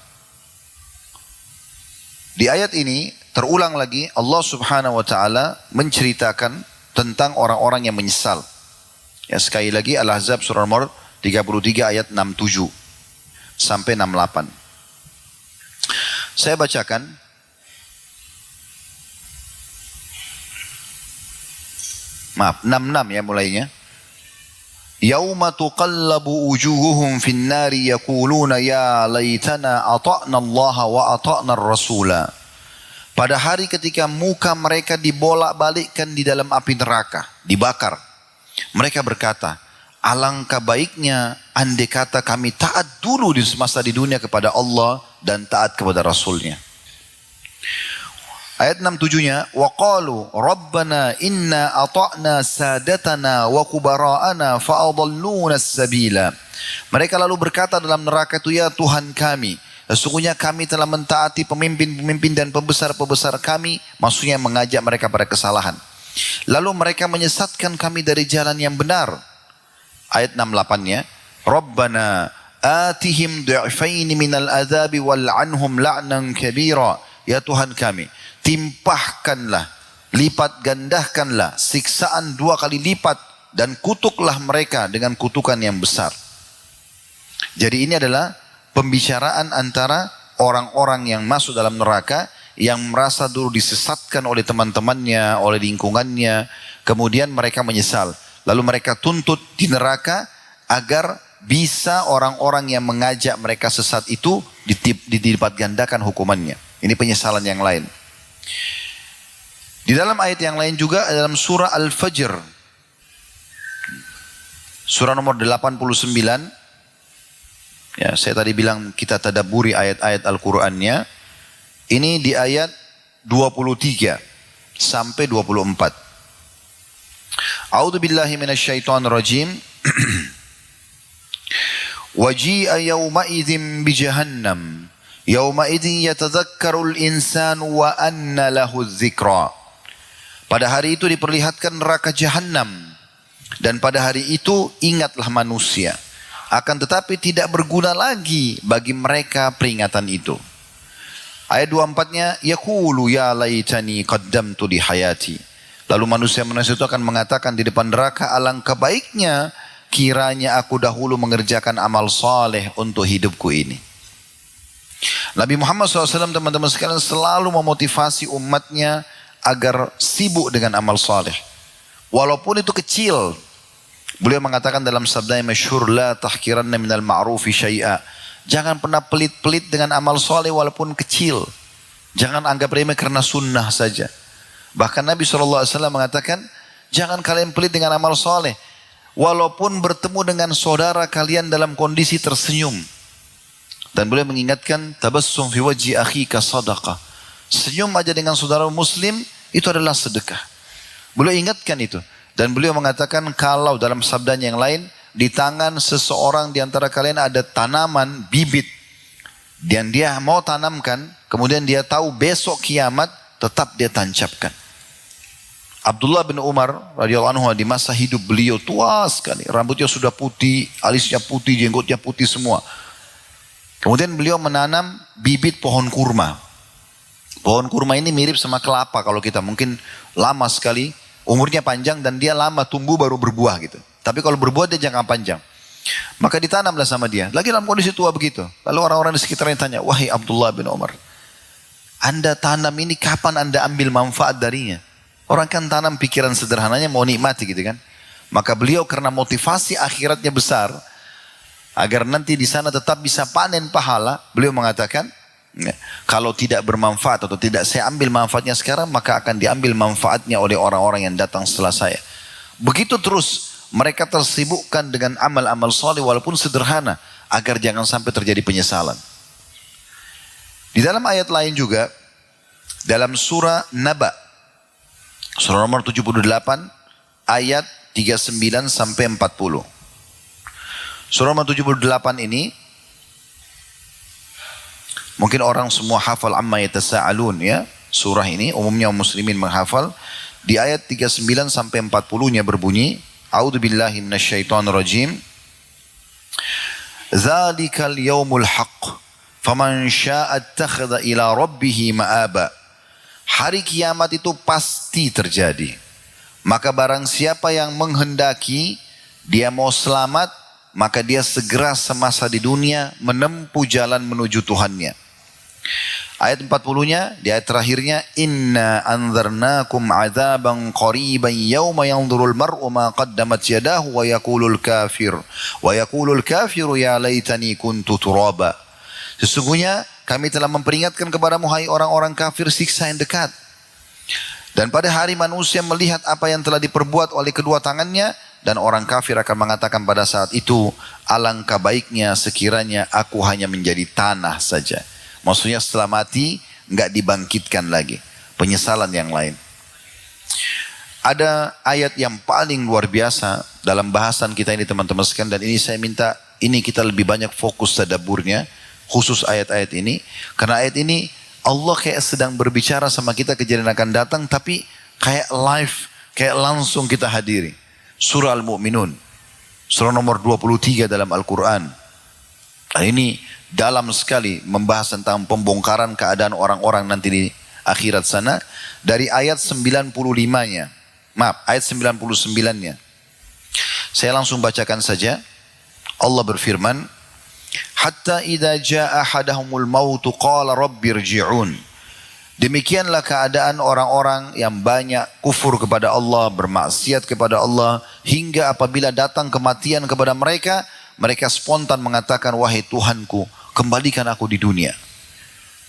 Di ayat ini terulang lagi Allah Subhanahu wa taala menceritakan tentang orang-orang yang menyesal. Ya, sekali lagi Al-Ahzab surah nomor 33 ayat 67 sampai 68. Saya bacakan. Maaf, 66 ya mulainya. Yauma tuqallabu wujuhuhum fin nari yaquluna ya laitana ata'na Allah wa ata'na ar-rasula. Pada hari ketika muka mereka dibolak-balikkan di dalam api neraka, dibakar. Mereka berkata, alangkah baiknya andai kata kami taat dulu di semasa di dunia kepada Allah dan taat kepada Rasulnya. Ayat 67-nya, وَقَالُوا رَبَّنَا إِنَّا أَطَعْنَا سَادَتَنَا وَكُبَرَاءَنَا فَأَضَلُّونَا السَّبِيلَ. Mereka lalu berkata dalam neraka itu, ya Tuhan kami, sesungguhnya kami telah mentaati pemimpin-pemimpin dan pembesar-pembesar kami, maksudnya mengajak mereka pada kesalahan. Lalu mereka menyesatkan kami dari jalan yang benar. Ayat 68-nya, رَبَّنَا آتِهِمْ ضِعْفَيْنِ مِنَ الْأَذَابِ وَالْعَنْهُمْ لَعْنًا كَبِيرًا. Ya Tuhan kami, timpahkanlah, lipat gandahkanlah siksaan 2 kali lipat dan kutuklah mereka dengan kutukan yang besar. Jadi ini adalah pembicaraan antara orang-orang yang masuk dalam neraka yang merasa dulu disesatkan oleh teman-temannya, oleh lingkungannya, kemudian mereka menyesal. Lalu mereka tuntut di neraka agar bisa orang-orang yang mengajak mereka sesat itu dilipat gandakan hukumannya. Ini penyesalan yang lain. Di dalam ayat yang lain juga dalam surah Al-Fajr, surah nomor 89. Ya, saya tadi bilang kita tadabburi ayat-ayat Al-Qur'annya. Ini di ayat 23 sampai 24. A'udzu billahi minasyaitonir rajim. Waji'a yawma idzin bi jahannam. Yauma idzin yatadzakkarul insanu wa anna lahu dzikra. Pada hari itu diperlihatkan neraka jahanam dan pada hari itu ingatlah manusia. Akan tetapi tidak berguna lagi bagi mereka peringatan itu. Ayat 24-nya yaqulu ya laitani qaddamtu li hayati. Lalu manusia-manusia itu akan mengatakan di depan neraka, alangkah baiknya kiranya aku dahulu mengerjakan amal saleh untuk hidupku ini. Nabi Muhammad SAW teman-teman sekalian selalu memotivasi umatnya agar sibuk dengan amal saleh. Walaupun itu kecil. Beliau mengatakan dalam sabda yang masyhur, la tahkiranna minal ma'rufi syai'a. Jangan pernah pelit-pelit dengan amal saleh walaupun kecil. Jangan anggap remeh karena sunnah saja. Bahkan Nabi SAW mengatakan, jangan kalian pelit dengan amal saleh walaupun bertemu dengan saudara kalian dalam kondisi tersenyum. Dan beliau mengingatkan, tabassum fi wajhi akhika sadaqah. Senyum aja dengan saudara muslim itu adalah sedekah. Beliau ingatkan itu. Dan beliau mengatakan kalau dalam sabdanya yang lain, di tangan seseorang di antara kalian ada tanaman bibit dan dia mau tanamkan, kemudian dia tahu besok kiamat, tetap dia tancapkan. Abdullah bin Umar radhiyallahu anhu di masa hidup beliau tua sekali, rambutnya sudah putih, alisnya putih, jenggotnya putih semua. Kemudian beliau menanam bibit pohon kurma. Pohon kurma ini mirip sama kelapa kalau kita, mungkin lama sekali, umurnya panjang dan dia lama tumbuh baru berbuah gitu. Tapi kalau berbuah dia jangka panjang. Maka ditanamlah sama dia. Lagi dalam kondisi tua begitu. Lalu orang-orang di sekitarnya tanya, wahai Abdullah bin Umar, Anda tanam ini kapan Anda ambil manfaat darinya? Orang kan tanam pikiran sederhananya mau nikmati gitu kan. Maka beliau karena motivasi akhiratnya besar, agar nanti di sana tetap bisa panen pahala, beliau mengatakan, kalau tidak bermanfaat atau tidak saya ambil manfaatnya sekarang, maka akan diambil manfaatnya oleh orang-orang yang datang setelah saya. Begitu terus mereka tersibukkan dengan amal-amal saleh walaupun sederhana, agar jangan sampai terjadi penyesalan. Di dalam ayat lain juga, dalam surah Naba, surah nomor 78, ayat 39 sampai 40. Surah nomor 78 ini, mungkin orang semua hafal amma yatasa'alun ya. Surah ini umumnya muslimin menghafal. Di ayat 39 sampai 40-nya berbunyi, A'udzubillahi minasyaitonirrajim. Dzalikal yaumul haqq, faman syaa'a ittakhadha ila rabbih ma'aba. Hari kiamat itu pasti terjadi. Maka barang siapa yang menghendaki dia mau selamat, maka dia segera semasa di dunia menempuh jalan menuju Tuhannya. Ayat 40-nya, di ayat terakhirnya, Inna anzarnakum azaban qariban yawma yanzurul mar'u ma qaddamat yadahu wa yaqulul kafiru ya laitani kuntu turaba. Sesungguhnya kami telah memperingatkan kepadamu hai orang-orang kafir siksa yang dekat. Dan pada hari manusia melihat apa yang telah diperbuat oleh kedua tangannya, dan orang kafir akan mengatakan pada saat itu, alangkah baiknya sekiranya aku hanya menjadi tanah saja. Maksudnya setelah mati nggak dibangkitkan lagi. Penyesalan yang lain. Ada ayat yang paling luar biasa dalam bahasan kita ini teman-teman sekalian, dan ini saya minta ini kita lebih banyak fokus tadaburnya, khusus ayat-ayat ini. Karena ayat ini Allah kayak sedang berbicara sama kita, kejadian akan datang, tapi kayak live, kayak langsung kita hadiri. Surah Al-Mu'minun, surah nomor 23 dalam Al-Quran. Ini dalam sekali membahas tentang pembongkaran keadaan orang-orang nanti di akhirat sana. Dari ayat 95-nya. Maaf, ayat 99-nya. Saya langsung bacakan saja. Allah berfirman, Hatta idza jaa ahadahumul mautu qala rabbirji'un. Demikianlah keadaan orang-orang yang banyak kufur kepada Allah, bermaksiat kepada Allah, hingga apabila datang kematian kepada mereka, mereka spontan mengatakan, wahai Tuhanku, kembalikan aku di dunia.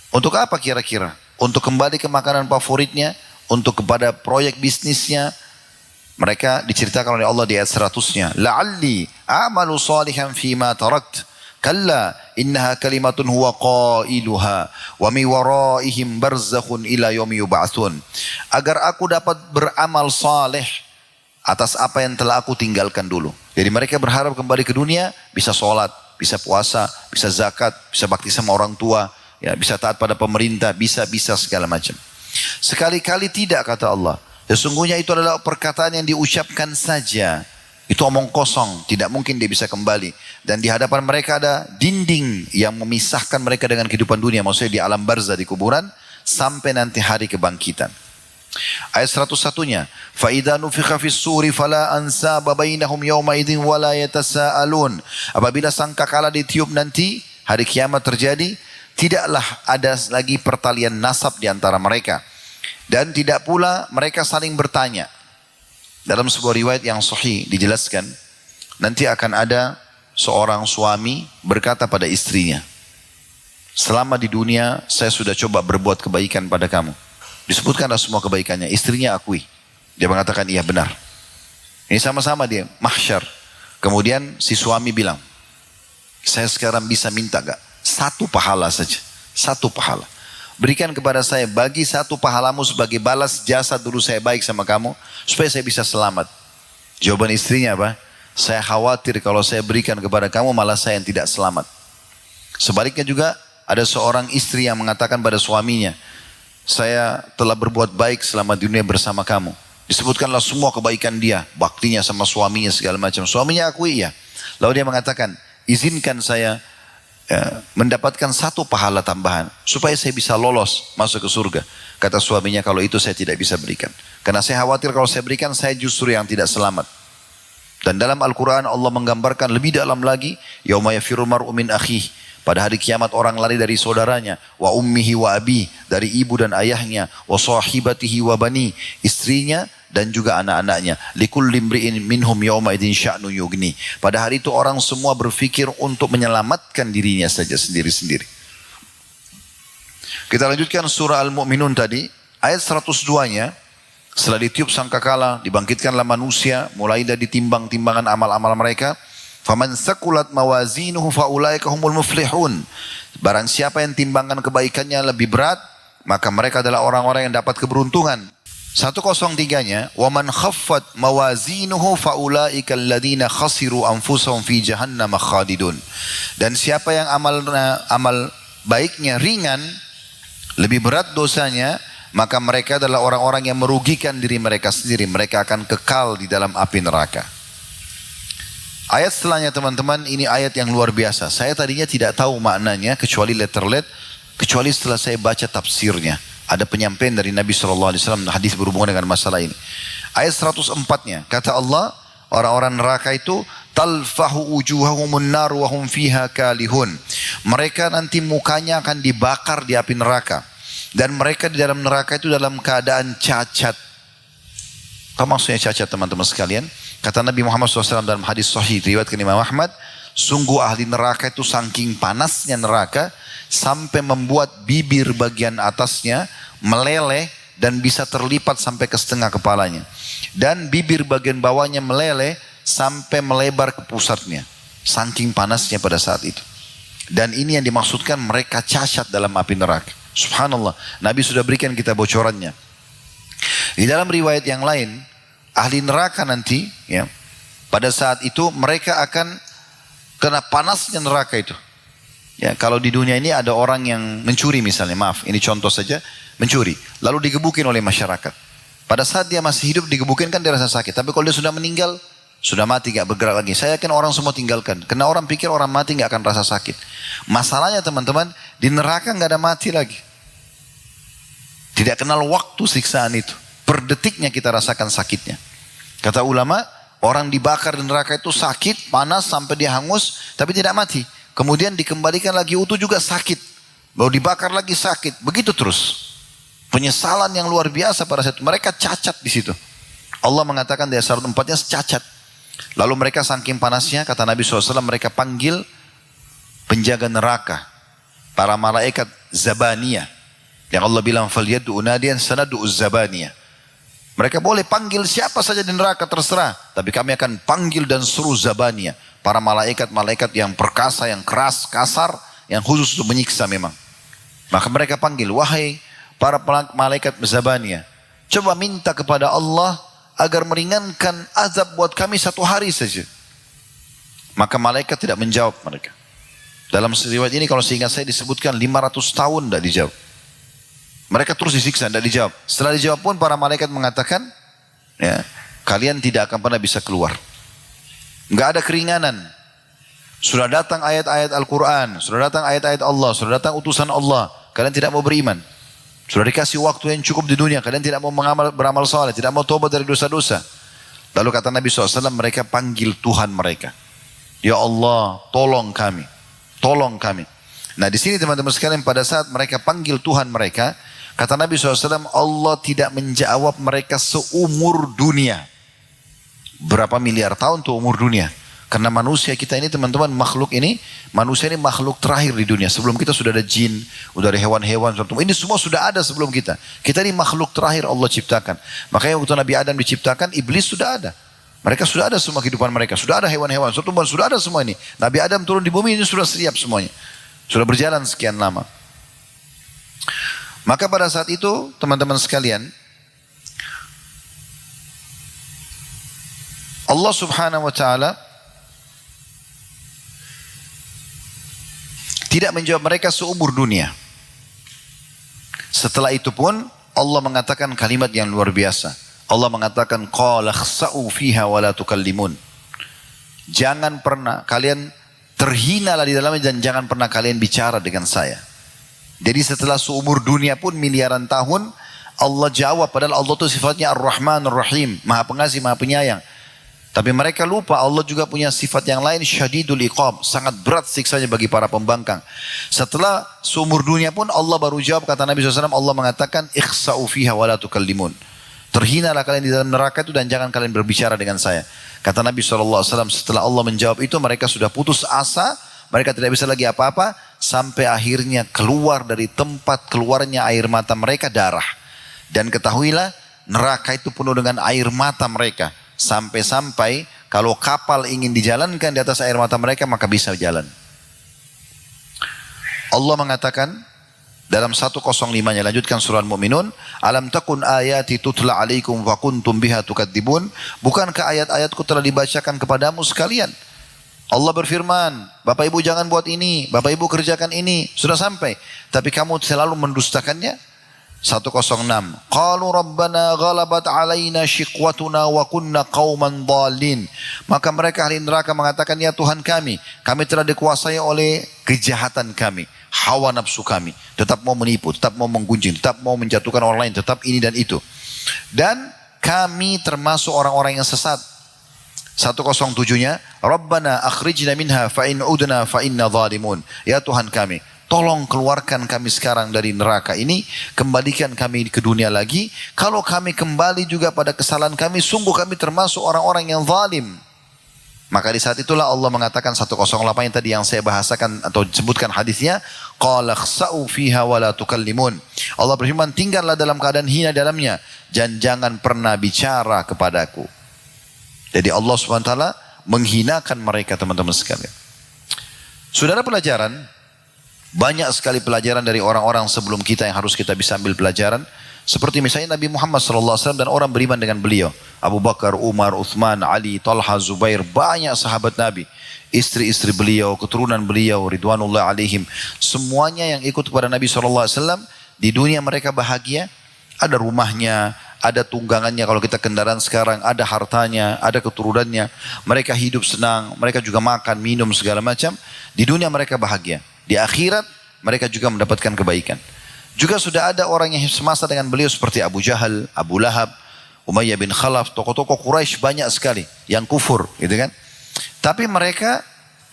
Untuk apa kira-kira? Untuk kembali ke makanan favoritnya, untuk kepada proyek bisnisnya. Mereka diceritakan oleh Allah di ayat 100-nya. La'alli a'malu salihan fima tarakt. Kalla innaha kalimatun huwa qailuha wa mi waraihim barzakhun ila yaumi yub'atsun. Agar aku dapat beramal saleh atas apa yang telah aku tinggalkan dulu. Jadi mereka berharap kembali ke dunia, bisa sholat, bisa puasa, bisa zakat, bisa bakti sama orang tua, ya, bisa taat pada pemerintah, bisa segala macam. Sekali-kali tidak, kata Allah. Sesungguhnya itu adalah perkataan yang diucapkan saja. Itu omong kosong, tidak mungkin dia bisa kembali. Dan di hadapan mereka ada dinding yang memisahkan mereka dengan kehidupan dunia. Maksudnya di alam barzah, di kuburan, sampai nanti hari kebangkitan. Ayat 101-nya, فَإِذَا نُفِخَ فِي الصُّورِ فَلَا أَنْسَابَ بَيْنَهُمْ يَوْمَئِذٍ وَلَا يَتَسَاءَلُونَ. Apabila sangkakala ditiup nanti, hari kiamat terjadi, tidaklah ada lagi pertalian nasab di antara mereka. Dan tidak pula mereka saling bertanya. Dalam sebuah riwayat yang sahih dijelaskan, nanti akan ada seorang suami berkata pada istrinya, selama di dunia saya sudah coba berbuat kebaikan pada kamu. Disebutkanlah semua kebaikannya. Istrinya akui. Dia mengatakan iya benar. Ini sama-sama dia mahsyar. Kemudian si suami bilang, saya sekarang bisa minta gak? Satu pahala saja. Satu pahala. Berikan kepada saya, bagi satu pahalamu sebagai balas jasa dulu saya baik sama kamu, supaya saya bisa selamat. Jawaban istrinya apa? Saya khawatir kalau saya berikan kepada kamu malah saya yang tidak selamat. Sebaliknya juga ada seorang istri yang mengatakan pada suaminya, saya telah berbuat baik selama di dunia bersama kamu. Disebutkanlah semua kebaikan dia, baktinya sama suaminya segala macam. Suaminya akui ya. Lalu dia mengatakan, izinkan saya mendapatkan satu pahala tambahan supaya saya bisa lolos masuk ke surga. Kata suaminya, kalau itu saya tidak bisa berikan. Karena saya khawatir kalau saya berikan, saya justru yang tidak selamat. Dan dalam Al-Quran Allah menggambarkan lebih dalam lagi, yauma yafirul mar'u min akhihi. Pada hari kiamat orang lari dari saudaranya, wa ummihi wa abi, dari ibu dan ayahnya, wa sahibatihi wa bani, istrinya dan juga anak-anaknya. Likulli imri'in minhum yawma idzin sya'nu yughni. Pada hari itu orang semua berfikir untuk menyelamatkan dirinya saja sendiri-sendiri. Kita lanjutkan surah Al-Mu'minun tadi, ayat 102-nya. Setelah ditiup sangkakala, dibangkitkanlah manusia, mulai dari timbang-timbangan amal-amal mereka. Faman sakulat mawazinuhu faulaika humul muflihun. Barang siapa yang timbangan kebaikannya lebih berat, maka mereka adalah orang-orang yang dapat keberuntungan. 103-nya, wa man khaffat mawazinuhu faulaika alladziina khasiru anfusahum fi jahannam khalidun. Dan siapa yang amal baiknya ringan, lebih berat dosanya, maka mereka adalah orang-orang yang merugikan diri mereka sendiri. Mereka akan kekal di dalam api neraka. Ayat setelahnya teman-teman, ini ayat yang luar biasa. Saya tadinya tidak tahu maknanya kecuali letter-let, kecuali setelah saya baca tafsirnya. Ada penyampaian dari Nabi SAW, hadis berhubungan dengan masalah ini. Ayat 104-nya, kata Allah, orang-orang neraka itu talfahu wujuhahumun nar wa hum fiha kalihun. Mereka nanti mukanya akan dibakar di api neraka. Dan mereka di dalam neraka itu dalam keadaan cacat. Apa maksudnya cacat teman-teman sekalian? Kata Nabi Muhammad SAW dalam hadis sahih riwayat Imam Ahmad, sungguh ahli neraka itu saking panasnya neraka sampai membuat bibir bagian atasnya meleleh dan bisa terlipat sampai ke setengah kepalanya. Dan bibir bagian bawahnya meleleh sampai melebar ke pusatnya. Saking panasnya pada saat itu. Dan ini yang dimaksudkan mereka cacat dalam api neraka. Subhanallah. Nabi sudah berikan kita bocorannya. Di dalam riwayat yang lain, ahli neraka nanti, ya, pada saat itu mereka akan kena panasnya neraka itu. Ya, kalau di dunia ini ada orang yang mencuri misalnya, maaf, ini contoh saja, mencuri, lalu digebukin oleh masyarakat. Pada saat dia masih hidup digebukin kan dia rasa sakit, tapi kalau dia sudah meninggal, sudah mati, gak bergerak lagi. Saya yakin orang semua tinggalkan, karena orang pikir orang mati gak akan rasa sakit. Masalahnya teman-teman, di neraka gak ada mati lagi. Tidak kenal waktu siksaan itu. Per detiknya kita rasakan sakitnya. Kata ulama, orang dibakar di neraka itu sakit, panas sampai dia hangus, tapi tidak mati. Kemudian dikembalikan lagi utuh juga sakit. Baru dibakar lagi sakit. Begitu terus. Penyesalan yang luar biasa pada saat itu. Mereka cacat di situ. Allah mengatakan di ayat 104-nya cacat. Lalu mereka saking panasnya, kata Nabi SAW, mereka panggil penjaga neraka. Para malaikat Zabaniyah. Yang Allah bilang, فَلْيَدُّ أُنَادِيًا سَنَدُّ الزَّبَانِيَةِ. Mereka boleh panggil siapa saja di neraka terserah. Tapi kami akan panggil dan suruh Zabaniyah. Para malaikat-malaikat yang perkasa, yang keras, kasar. Yang khusus untuk menyiksa memang. Maka mereka panggil, wahai para malaikat Zabaniyah. Coba minta kepada Allah agar meringankan azab buat kami 1 hari saja. Maka malaikat tidak menjawab mereka. Dalam riwayat ini kalau seingat saya disebutkan 500 tahun tidak dijawab. Mereka terus disiksa, tidak dijawab. Setelah dijawab pun para malaikat mengatakan, ya, kalian tidak akan pernah bisa keluar. Enggak ada keringanan. Sudah datang ayat-ayat Al-Quran, sudah datang ayat-ayat Allah, sudah datang utusan Allah. Kalian tidak mau beriman. Sudah dikasih waktu yang cukup di dunia, kalian tidak mau beramal saleh, tidak mau tobat dari dosa-dosa. Lalu kata Nabi SAW, mereka panggil Tuhan mereka. Ya Allah, tolong kami. Tolong kami. Nah di sini teman-teman sekalian, pada saat mereka panggil Tuhan mereka, kata Nabi SAW, Allah tidak menjawab mereka seumur dunia. Berapa miliar tahun tuh umur dunia? Karena manusia kita ini teman-teman, makhluk ini, manusia ini makhluk terakhir di dunia. Sebelum kita sudah ada jin, sudah ada hewan-hewan, ini semua sudah ada sebelum kita. Kita ini makhluk terakhir Allah ciptakan. Makanya waktu Nabi Adam diciptakan, iblis sudah ada. Mereka sudah ada semua kehidupan mereka. Sudah ada hewan-hewan, sudah ada semua ini. Nabi Adam turun di bumi ini sudah siap semuanya. Sudah berjalan sekian lama. Maka pada saat itu teman-teman sekalian, Allah Subhanahu wa Ta'ala tidak menjawab mereka seumur dunia. Setelah itu pun Allah mengatakan kalimat yang luar biasa. Allah mengatakan qala khsa'u fiha wa la tukallimun. Jangan pernah kalian terhinalah di dalamnya dan jangan pernah kalian bicara dengan saya. Jadi setelah seumur dunia pun miliaran tahun, Allah jawab, padahal Allah itu sifatnya Ar-Rahman Ar-Rahim, Maha Pengasih, Maha Penyayang. Tapi mereka lupa Allah juga punya sifat yang lain, syadidul iqab, sangat berat siksanya bagi para pembangkang. Setelah seumur dunia pun Allah baru jawab, kata Nabi SAW, Allah mengatakan ikhsa'u fiha wa la tukallimun. Terhinalah kalian di dalam neraka itu dan jangan kalian berbicara dengan saya. Kata Nabi SAW, setelah Allah menjawab itu mereka sudah putus asa, mereka tidak bisa lagi apa-apa, sampai akhirnya keluar dari tempat keluarnya air mata mereka darah. Dan ketahuilah neraka itu penuh dengan air mata mereka. Sampai-sampai kalau kapal ingin dijalankan di atas air mata mereka maka bisa jalan. Allah mengatakan dalam 105-nya, lanjutkan surah Al-Mu'minun, alam takun ayati tutla alaikum wa kuntum biha tukadzibun. Bukankah ayat-ayatku telah dibacakan kepadamu sekalian? Allah berfirman, Bapak Ibu jangan buat ini, Bapak Ibu kerjakan ini, sudah sampai, tapi kamu selalu mendustakannya. 106. Qalu rabbana ghalabat alaina shiqwatuna wa kunna qauman dhalin. Maka mereka ahli neraka mengatakan, ya Tuhan kami telah dikuasai oleh kejahatan kami, hawa nafsu kami, tetap mau menipu, tetap mau menggunjing, tetap mau menjatuhkan orang lain, tetap ini dan itu. Dan kami termasuk orang-orang yang sesat. 107-nya, Rabbana akhrijna minha fa in udna fa inna zalimun. Ya Tuhan kami, tolong keluarkan kami sekarang dari neraka ini, kembalikan kami ke dunia lagi. Kalau kami kembali juga pada kesalahan kami, sungguh kami termasuk orang-orang yang zalim. Maka di saat itulah Allah mengatakan 108 yang tadi yang saya bahasakan atau sebutkan hadisnya, qala khsa'u fiha wa la tukallimun. Allah berfirman, tinggallah dalam keadaan hina dalamnya dan jangan pernah bicara kepadaku. Jadi Allah SWT menghinakan mereka, teman-teman sekalian. Saudara, pelajaran, banyak sekali pelajaran dari orang-orang sebelum kita yang harus kita bisa ambil pelajaran. Seperti misalnya Nabi Muhammad SAW dan orang beriman dengan beliau. Abu Bakar, Umar, Uthman, Ali, Talha, Zubair, banyak sahabat Nabi. Istri-istri beliau, keturunan beliau, Ridwanullah alaihim. Semuanya yang ikut kepada Nabi SAW, di dunia mereka bahagia. Ada rumahnya, ada tunggangannya kalau kita kendaraan sekarang, ada hartanya, ada keturunannya. Mereka hidup senang, mereka juga makan, minum, segala macam. Di dunia mereka bahagia. Di akhirat mereka juga mendapatkan kebaikan. Juga sudah ada orang yang semasa dengan beliau seperti Abu Jahal, Abu Lahab, Umayyah bin Khalaf, tokoh-tokoh Quraisy banyak sekali yang kufur, gitu kan. Tapi mereka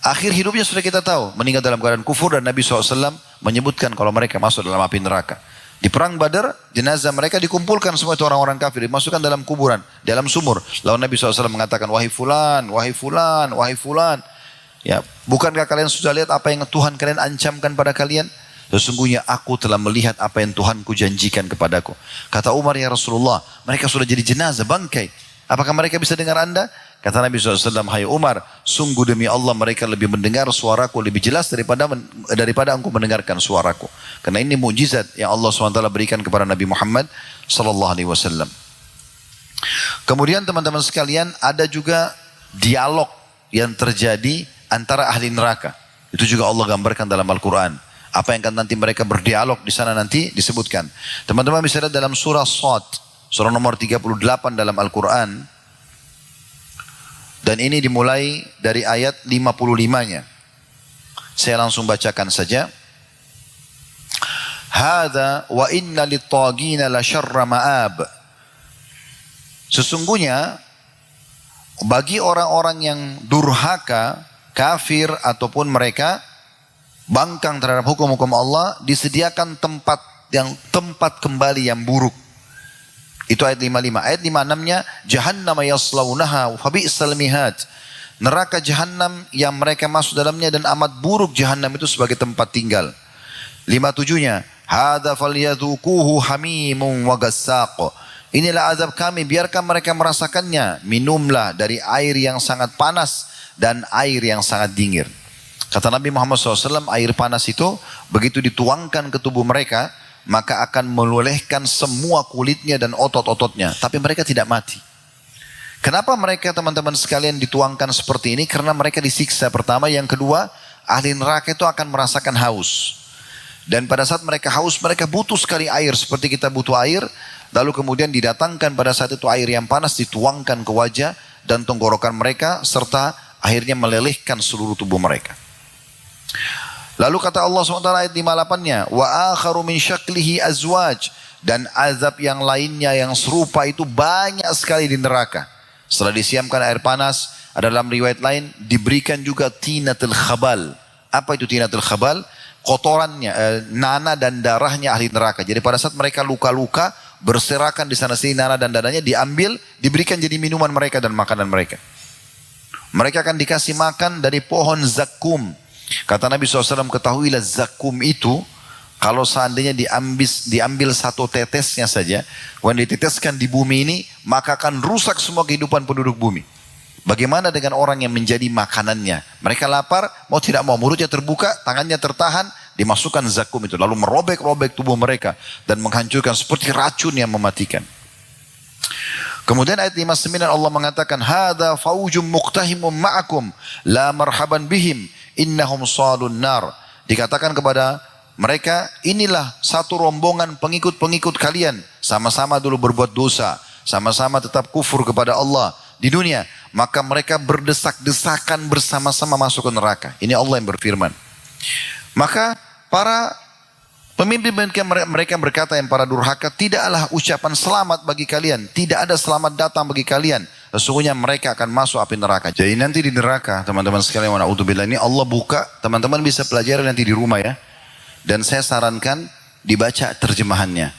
akhir hidupnya sudah kita tahu, meninggal dalam keadaan kufur, dan Nabi SAW menyebutkan kalau mereka masuk dalam api neraka. Di perang Badar, jenazah mereka dikumpulkan semua itu orang-orang kafir, dimasukkan dalam kuburan, dalam sumur. Lalu Nabi SAW mengatakan, wahai fulan, wahai fulan, wahai fulan. Ya, bukankah kalian sudah lihat apa yang Tuhan kalian ancamkan pada kalian? Sesungguhnya aku telah melihat apa yang Tuhanku janjikan kepadaku. Kata Umar, ya Rasulullah, mereka sudah jadi jenazah, bangkai. Apakah mereka bisa dengar anda? Kata Nabi SAW, hai Umar, sungguh demi Allah mereka lebih mendengar suaraku lebih jelas daripada engkau mendengarkan suaraku. Karena ini mukjizat yang Allah SWT berikan kepada Nabi Muhammad SAW. Kemudian teman-teman sekalian, ada juga dialog yang terjadi antara ahli neraka. Itu juga Allah gambarkan dalam Al-Quran. Apa yang akan nanti mereka berdialog di sana nanti disebutkan. Teman-teman bisa lihat dalam surah Shad, surah nomor 38 dalam Al-Quran. Dan ini dimulai dari ayat 55-nya. Saya langsung bacakan saja. Hadza wa inna lit-taghina la syarra ma'ab. Sesungguhnya bagi orang-orang yang durhaka, kafir ataupun mereka bangkang terhadap hukum-hukum Allah, disediakan tempat kembali yang buruk. Itu ayat 55. Ayat 56-nya, Jahannam yaslaunaha fa bi'sal mihad. Neraka Jahannam yang mereka masuk dalamnya dan amat buruk Jahannam itu sebagai tempat tinggal. 57-nya, hadza falyadhuquhu hamimun wa gassaq. Inilah azab kami, biarkan mereka merasakannya. Minumlah dari air yang sangat panas dan air yang sangat dingin. Kata Nabi Muhammad SAW, air panas itu begitu dituangkan ke tubuh mereka, maka akan melelehkan semua kulitnya dan otot-ototnya. Tapi mereka tidak mati. Kenapa mereka teman-teman sekalian dituangkan seperti ini? Karena mereka disiksa pertama. Yang kedua, ahli neraka itu akan merasakan haus. Dan pada saat mereka haus, mereka butuh sekali air. Seperti kita butuh air. Lalu kemudian didatangkan pada saat itu air yang panas, dituangkan ke wajah dan tenggorokan mereka. Serta akhirnya melelehkan seluruh tubuh mereka. Lalu kata Allah SWT ayat 58-nya, wa akharu min syaklihi azwaj, dan azab yang lainnya yang serupa itu banyak sekali di neraka. Setelah disiamkan air panas, ada dalam riwayat lain diberikan juga tinatul khabal. Apa itu tinatul khabal? Kotorannya, nana dan darahnya ahli neraka. Jadi pada saat mereka luka-luka, berserakan di sana sini nana dan darahnya diambil, diberikan jadi minuman mereka dan makanan mereka. Mereka akan dikasih makan dari pohon zakum. Kata Nabi SAW, ketahuilah zakum itu, kalau seandainya diambil satu tetesnya saja, when diteteskan di bumi ini, maka akan rusak semua kehidupan penduduk bumi. Bagaimana dengan orang yang menjadi makanannya? Mereka lapar, mau tidak mau, mulutnya terbuka, tangannya tertahan, dimasukkan zakum itu, lalu merobek-robek tubuh mereka, dan menghancurkan seperti racun yang mematikan. Kemudian ayat 59 Allah mengatakan, hadza faujum muqtahimum ma'akum, la marhaban bihim, innahum salun nar. Dikatakan kepada mereka inilah satu rombongan pengikut-pengikut kalian. Sama-sama dulu berbuat dosa. Sama-sama tetap kufur kepada Allah di dunia. Maka mereka berdesak-desakan bersama-sama masuk ke neraka. Ini Allah yang berfirman. Maka para pemimpin mereka berkata yang para durhaka, tidaklah ucapan selamat bagi kalian. Tidak ada selamat datang bagi kalian. Sesungguhnya mereka akan masuk api neraka. Jadi nanti di neraka, teman-teman sekalian, na'udzubillah, ini Allah buka, teman-teman bisa pelajari nanti di rumah ya. Dan saya sarankan dibaca terjemahannya.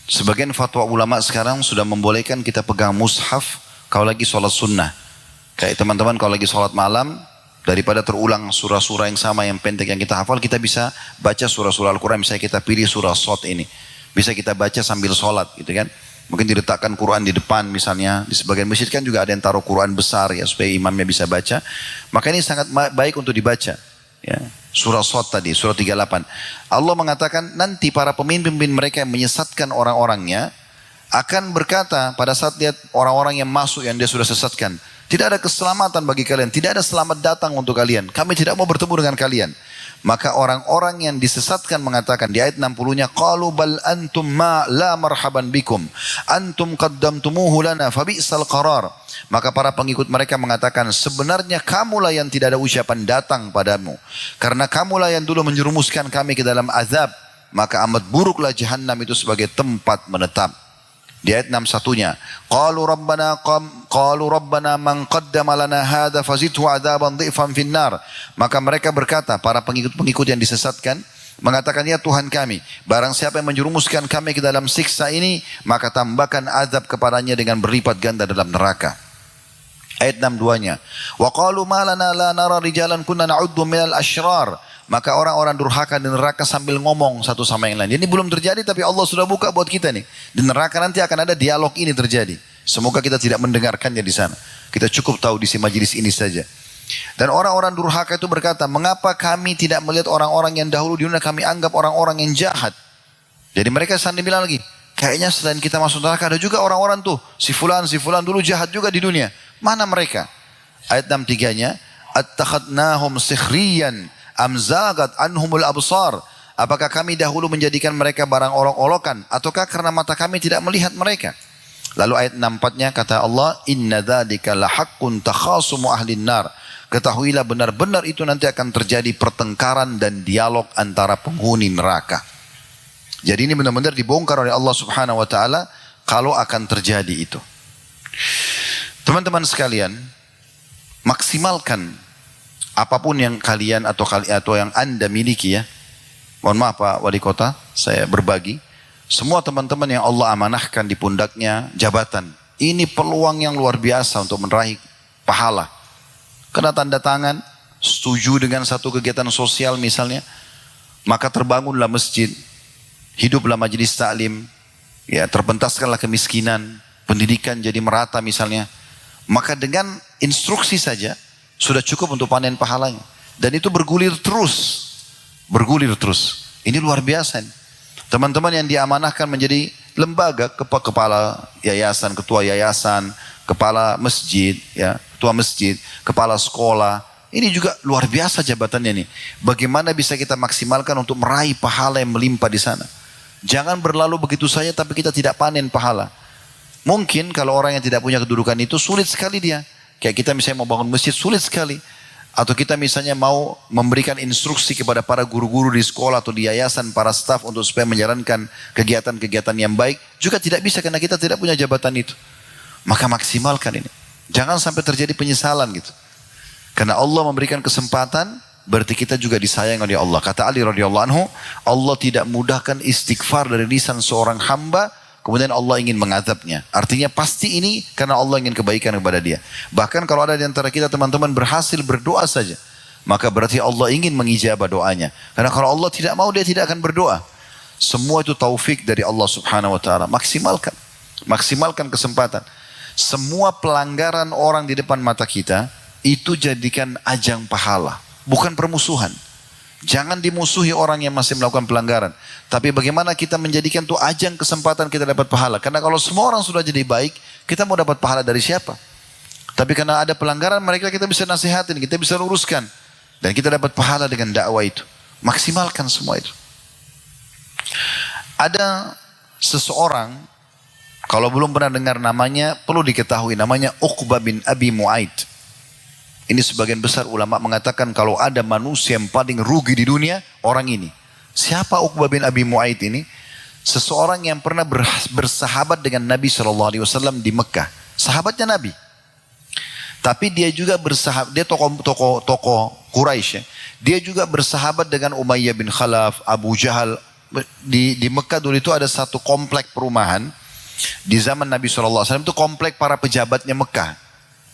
Sebagian fatwa ulama sekarang sudah membolehkan kita pegang mushaf kalau lagi sholat sunnah. Kayak teman-teman kalau lagi sholat malam, daripada terulang surah-surah yang sama yang pendek yang kita hafal, kita bisa baca surah-surah Al-Quran. Misalnya kita pilih surah Shad ini, bisa kita baca sambil sholat gitu kan. Mungkin diletakkan Quran di depan misalnya. Di sebagian masjid kan juga ada yang taruh Quran besar ya, supaya imamnya bisa baca. Maka ini sangat baik untuk dibaca ya. Surah Shad tadi, surah 38. Allah mengatakan nanti para pemimpin mereka yang menyesatkan orang-orangnya akan berkata pada saat lihat orang-orang yang masuk yang dia sudah sesatkan, tidak ada keselamatan bagi kalian, tidak ada selamat datang untuk kalian, kami tidak mau bertemu dengan kalian. Maka orang-orang yang disesatkan mengatakan di ayat 60-nya, qalu bal antum ma la marhaban bikum antum qaddamtumuhu lana fabi'sal qarar. Maka para pengikut mereka mengatakan, sebenarnya kamulah yang tidak ada ucapan datang padamu, karena kamulah yang dulu menjerumuskan kami ke dalam azab, maka amat buruklah jahanam itu sebagai tempat menetap. Di ayat 61-nya, qalu rabbana man qaddama lana hadza fazidhu adzaban dhifan finnar. Maka mereka berkata, para pengikut-pengikut yang disesatkan mengatakan, ya Tuhan kami, barang siapa yang menjerumuskan kami ke dalam siksa ini, maka tambahkan azab kepadanya dengan berlipat ganda dalam neraka. Ayat 62-nya, wa qalu ma lana la nara rijalan kunna na'uddu minal asyrar. Maka orang-orang durhaka di neraka sambil ngomong satu sama yang lain. Ini belum terjadi tapi Allah sudah buka buat kita nih. Di neraka nanti akan ada dialog ini terjadi. Semoga kita tidak mendengarkannya di sana. Kita cukup tahu di majelis ini saja. Dan orang-orang durhaka itu berkata, mengapa kami tidak melihat orang-orang yang dahulu di dunia kami anggap orang-orang yang jahat. Jadi mereka sambil bilang lagi, kayaknya selain kita masuk neraka ada juga orang-orang tuh. Si fulan dulu jahat juga di dunia. Mana mereka? Ayat 63-nya, attakhadnahum sikhriyan amzagat anhumul absar. Apakah kami dahulu menjadikan mereka barang olok-olokan, ataukah karena mata kami tidak melihat mereka? Lalu ayat 64-nya kata Allah, inna dzalika lahaqqun takhasumu ahlin nar. Ketahuilah benar-benar itu nanti akan terjadi pertengkaran dan dialog antara penghuni neraka. Jadi ini benar-benar dibongkar oleh Allah Subhanahu wa taala kalau akan terjadi itu. Teman-teman sekalian, maksimalkan apapun yang kalian atau yang Anda miliki ya. Mohon maaf Pak Wali Kota, saya berbagi. Semua teman-teman yang Allah amanahkan di pundaknya jabatan. Ini peluang yang luar biasa untuk meraih pahala. Kena tanda tangan, setuju dengan satu kegiatan sosial misalnya. Maka terbangunlah masjid, hiduplah majelis taklim, ya, terpentaskanlah kemiskinan, pendidikan jadi merata misalnya. Maka dengan instruksi saja, sudah cukup untuk panen pahalanya. Dan itu bergulir terus. Bergulir terus. Ini luar biasa. Teman-teman yang diamanahkan menjadi lembaga, kepala yayasan, ketua yayasan, kepala masjid, ya, ketua masjid, kepala sekolah. Ini juga luar biasa jabatannya nih. Bagaimana bisa kita maksimalkan untuk meraih pahala yang melimpah di sana. Jangan berlalu begitu saja tapi kita tidak panen pahala. Mungkin kalau orang yang tidak punya kedudukan itu sulit sekali dia. Kayak kita misalnya mau bangun masjid sulit sekali. Atau kita misalnya mau memberikan instruksi kepada para guru-guru di sekolah atau di yayasan, para staf untuk supaya menjalankan kegiatan-kegiatan yang baik. Juga tidak bisa karena kita tidak punya jabatan itu. Maka maksimalkan ini. Jangan sampai terjadi penyesalan gitu. Karena Allah memberikan kesempatan, berarti kita juga disayang oleh Allah. Kata Ali radhiyallahu anhu, Allah tidak mudahkan istighfar dari lisan seorang hamba, kemudian Allah ingin mengazabnya. Artinya pasti ini karena Allah ingin kebaikan kepada dia. Bahkan kalau ada di antara kita teman-teman berhasil berdoa saja, maka berarti Allah ingin mengijabah doanya. Karena kalau Allah tidak mau, dia tidak akan berdoa. Semua itu taufik dari Allah Subhanahu wa taala. Maksimalkan. Maksimalkan kesempatan. Semua pelanggaran orang di depan mata kita itu jadikan ajang pahala, bukan permusuhan. Jangan dimusuhi orang yang masih melakukan pelanggaran. Tapi bagaimana kita menjadikan itu ajang kesempatan kita dapat pahala. Karena kalau semua orang sudah jadi baik, kita mau dapat pahala dari siapa? Tapi karena ada pelanggaran, mereka kita bisa nasihatin, kita bisa luruskan. Dan kita dapat pahala dengan dakwah itu. Maksimalkan semua itu. Ada seseorang, kalau belum pernah dengar namanya, perlu diketahui namanya Uqbah bin Abi Mu'aid. Ini sebagian besar ulama mengatakan kalau ada manusia yang paling rugi di dunia, orang ini. Siapa Uqbah bin Abi Mu'aid ini? Seseorang yang pernah bersahabat dengan Nabi SAW di Mekah. Sahabatnya Nabi. Tapi dia juga bersahabat, dia tokoh Quraisy ya. Dia juga bersahabat dengan Umayyah bin Khalaf, Abu Jahal. Di Mekah dulu itu ada satu komplek perumahan. Di zaman Nabi SAW itu komplek para pejabatnya Mekah.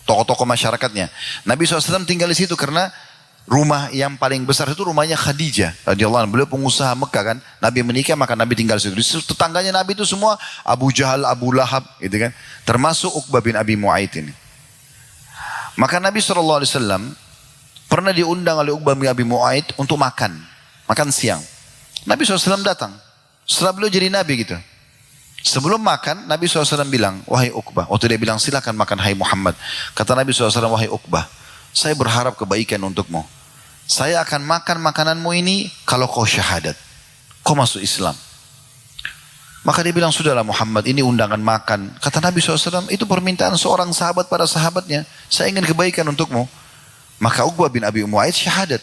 Tokoh-tokoh masyarakatnya. Nabi SAW tinggal di situ karena rumah yang paling besar itu rumahnya Khadijah radhiyallahu anha. Beliau pengusaha Mekah kan. Nabi menikah maka Nabi tinggal di situ. Di situ tetangganya Nabi itu semua Abu Jahal, Abu Lahab gitu kan. Termasuk Uqbah bin Abi Mu'aid ini. Maka Nabi SAW pernah diundang oleh Uqbah bin Abi Mu'aid untuk makan siang. Nabi SAW datang. Setelah beliau jadi Nabi gitu. Sebelum makan, Nabi SAW bilang, wahai Uqbah. Waktu dia bilang, silakan makan, hai Muhammad. Kata Nabi SAW, wahai Uqbah, saya berharap kebaikan untukmu. Saya akan makan makananmu ini kalau kau syahadat. Kau masuk Islam. Maka dia bilang, sudahlah Muhammad, ini undangan makan. Kata Nabi SAW, itu permintaan seorang sahabat pada sahabatnya. Saya ingin kebaikan untukmu. Maka Uqbah bin Abi Mu'aid syahadat.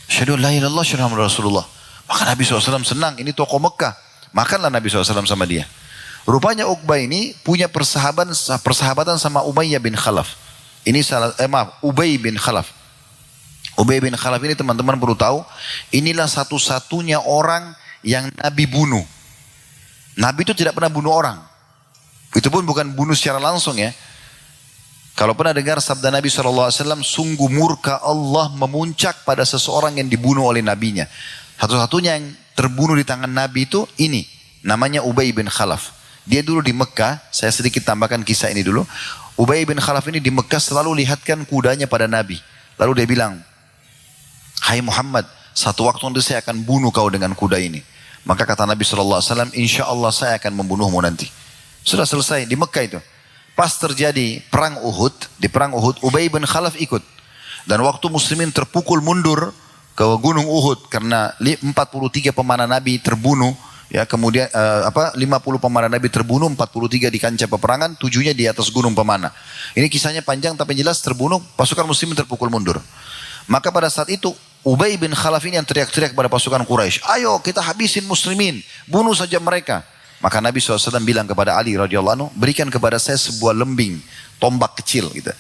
Asyhadu an la ilaha illallah, asyhadu anna Rasulullah. Maka Nabi SAW senang, ini tokoh Mekah. Makanlah Nabi SAW sama dia. Rupanya Uqbah ini punya persahabatan sama Umayyah bin Khalaf. Ini Ubay bin Khalaf. Ubay bin Khalaf ini teman-teman perlu tahu, inilah satu-satunya orang yang Nabi bunuh. Nabi itu tidak pernah bunuh orang. Itu pun bukan bunuh secara langsung ya. Kalau pernah dengar sabda Nabi SAW, sungguh murka Allah memuncak pada seseorang yang dibunuh oleh nabinya. Satu-satunya yang terbunuh di tangan Nabi itu ini. Namanya Ubay bin Khalaf. Dia dulu di Mekah, saya sedikit tambahkan kisah ini dulu. Ubay bin Khalaf ini di Mekah selalu lihatkan kudanya pada Nabi. Lalu dia bilang, hai Muhammad, satu waktu nanti saya akan bunuh kau dengan kuda ini. Maka kata Nabi SAW, insya Allah saya akan membunuhmu nanti. Sudah selesai di Mekah itu. Pas terjadi perang Uhud, di perang Uhud, Ubay bin Khalaf ikut. Dan waktu muslimin terpukul mundur ke gunung Uhud karena 43 pemanah Nabi terbunuh. Ya, kemudian 50 pemanah Nabi terbunuh, 43 di kancah peperangan, 7-nya di atas gunung pemanah. Ini kisahnya panjang tapi jelas terbunuh, pasukan muslimin terpukul mundur. Maka pada saat itu Ubay bin Khalaf ini yang teriak-teriak pada pasukan Quraisy, ayo kita habisin muslimin, bunuh saja mereka. Maka Nabi SAW bilang kepada Ali radhiyallahu anhu, berikan kepada saya sebuah lembing, tombak kecil gitu.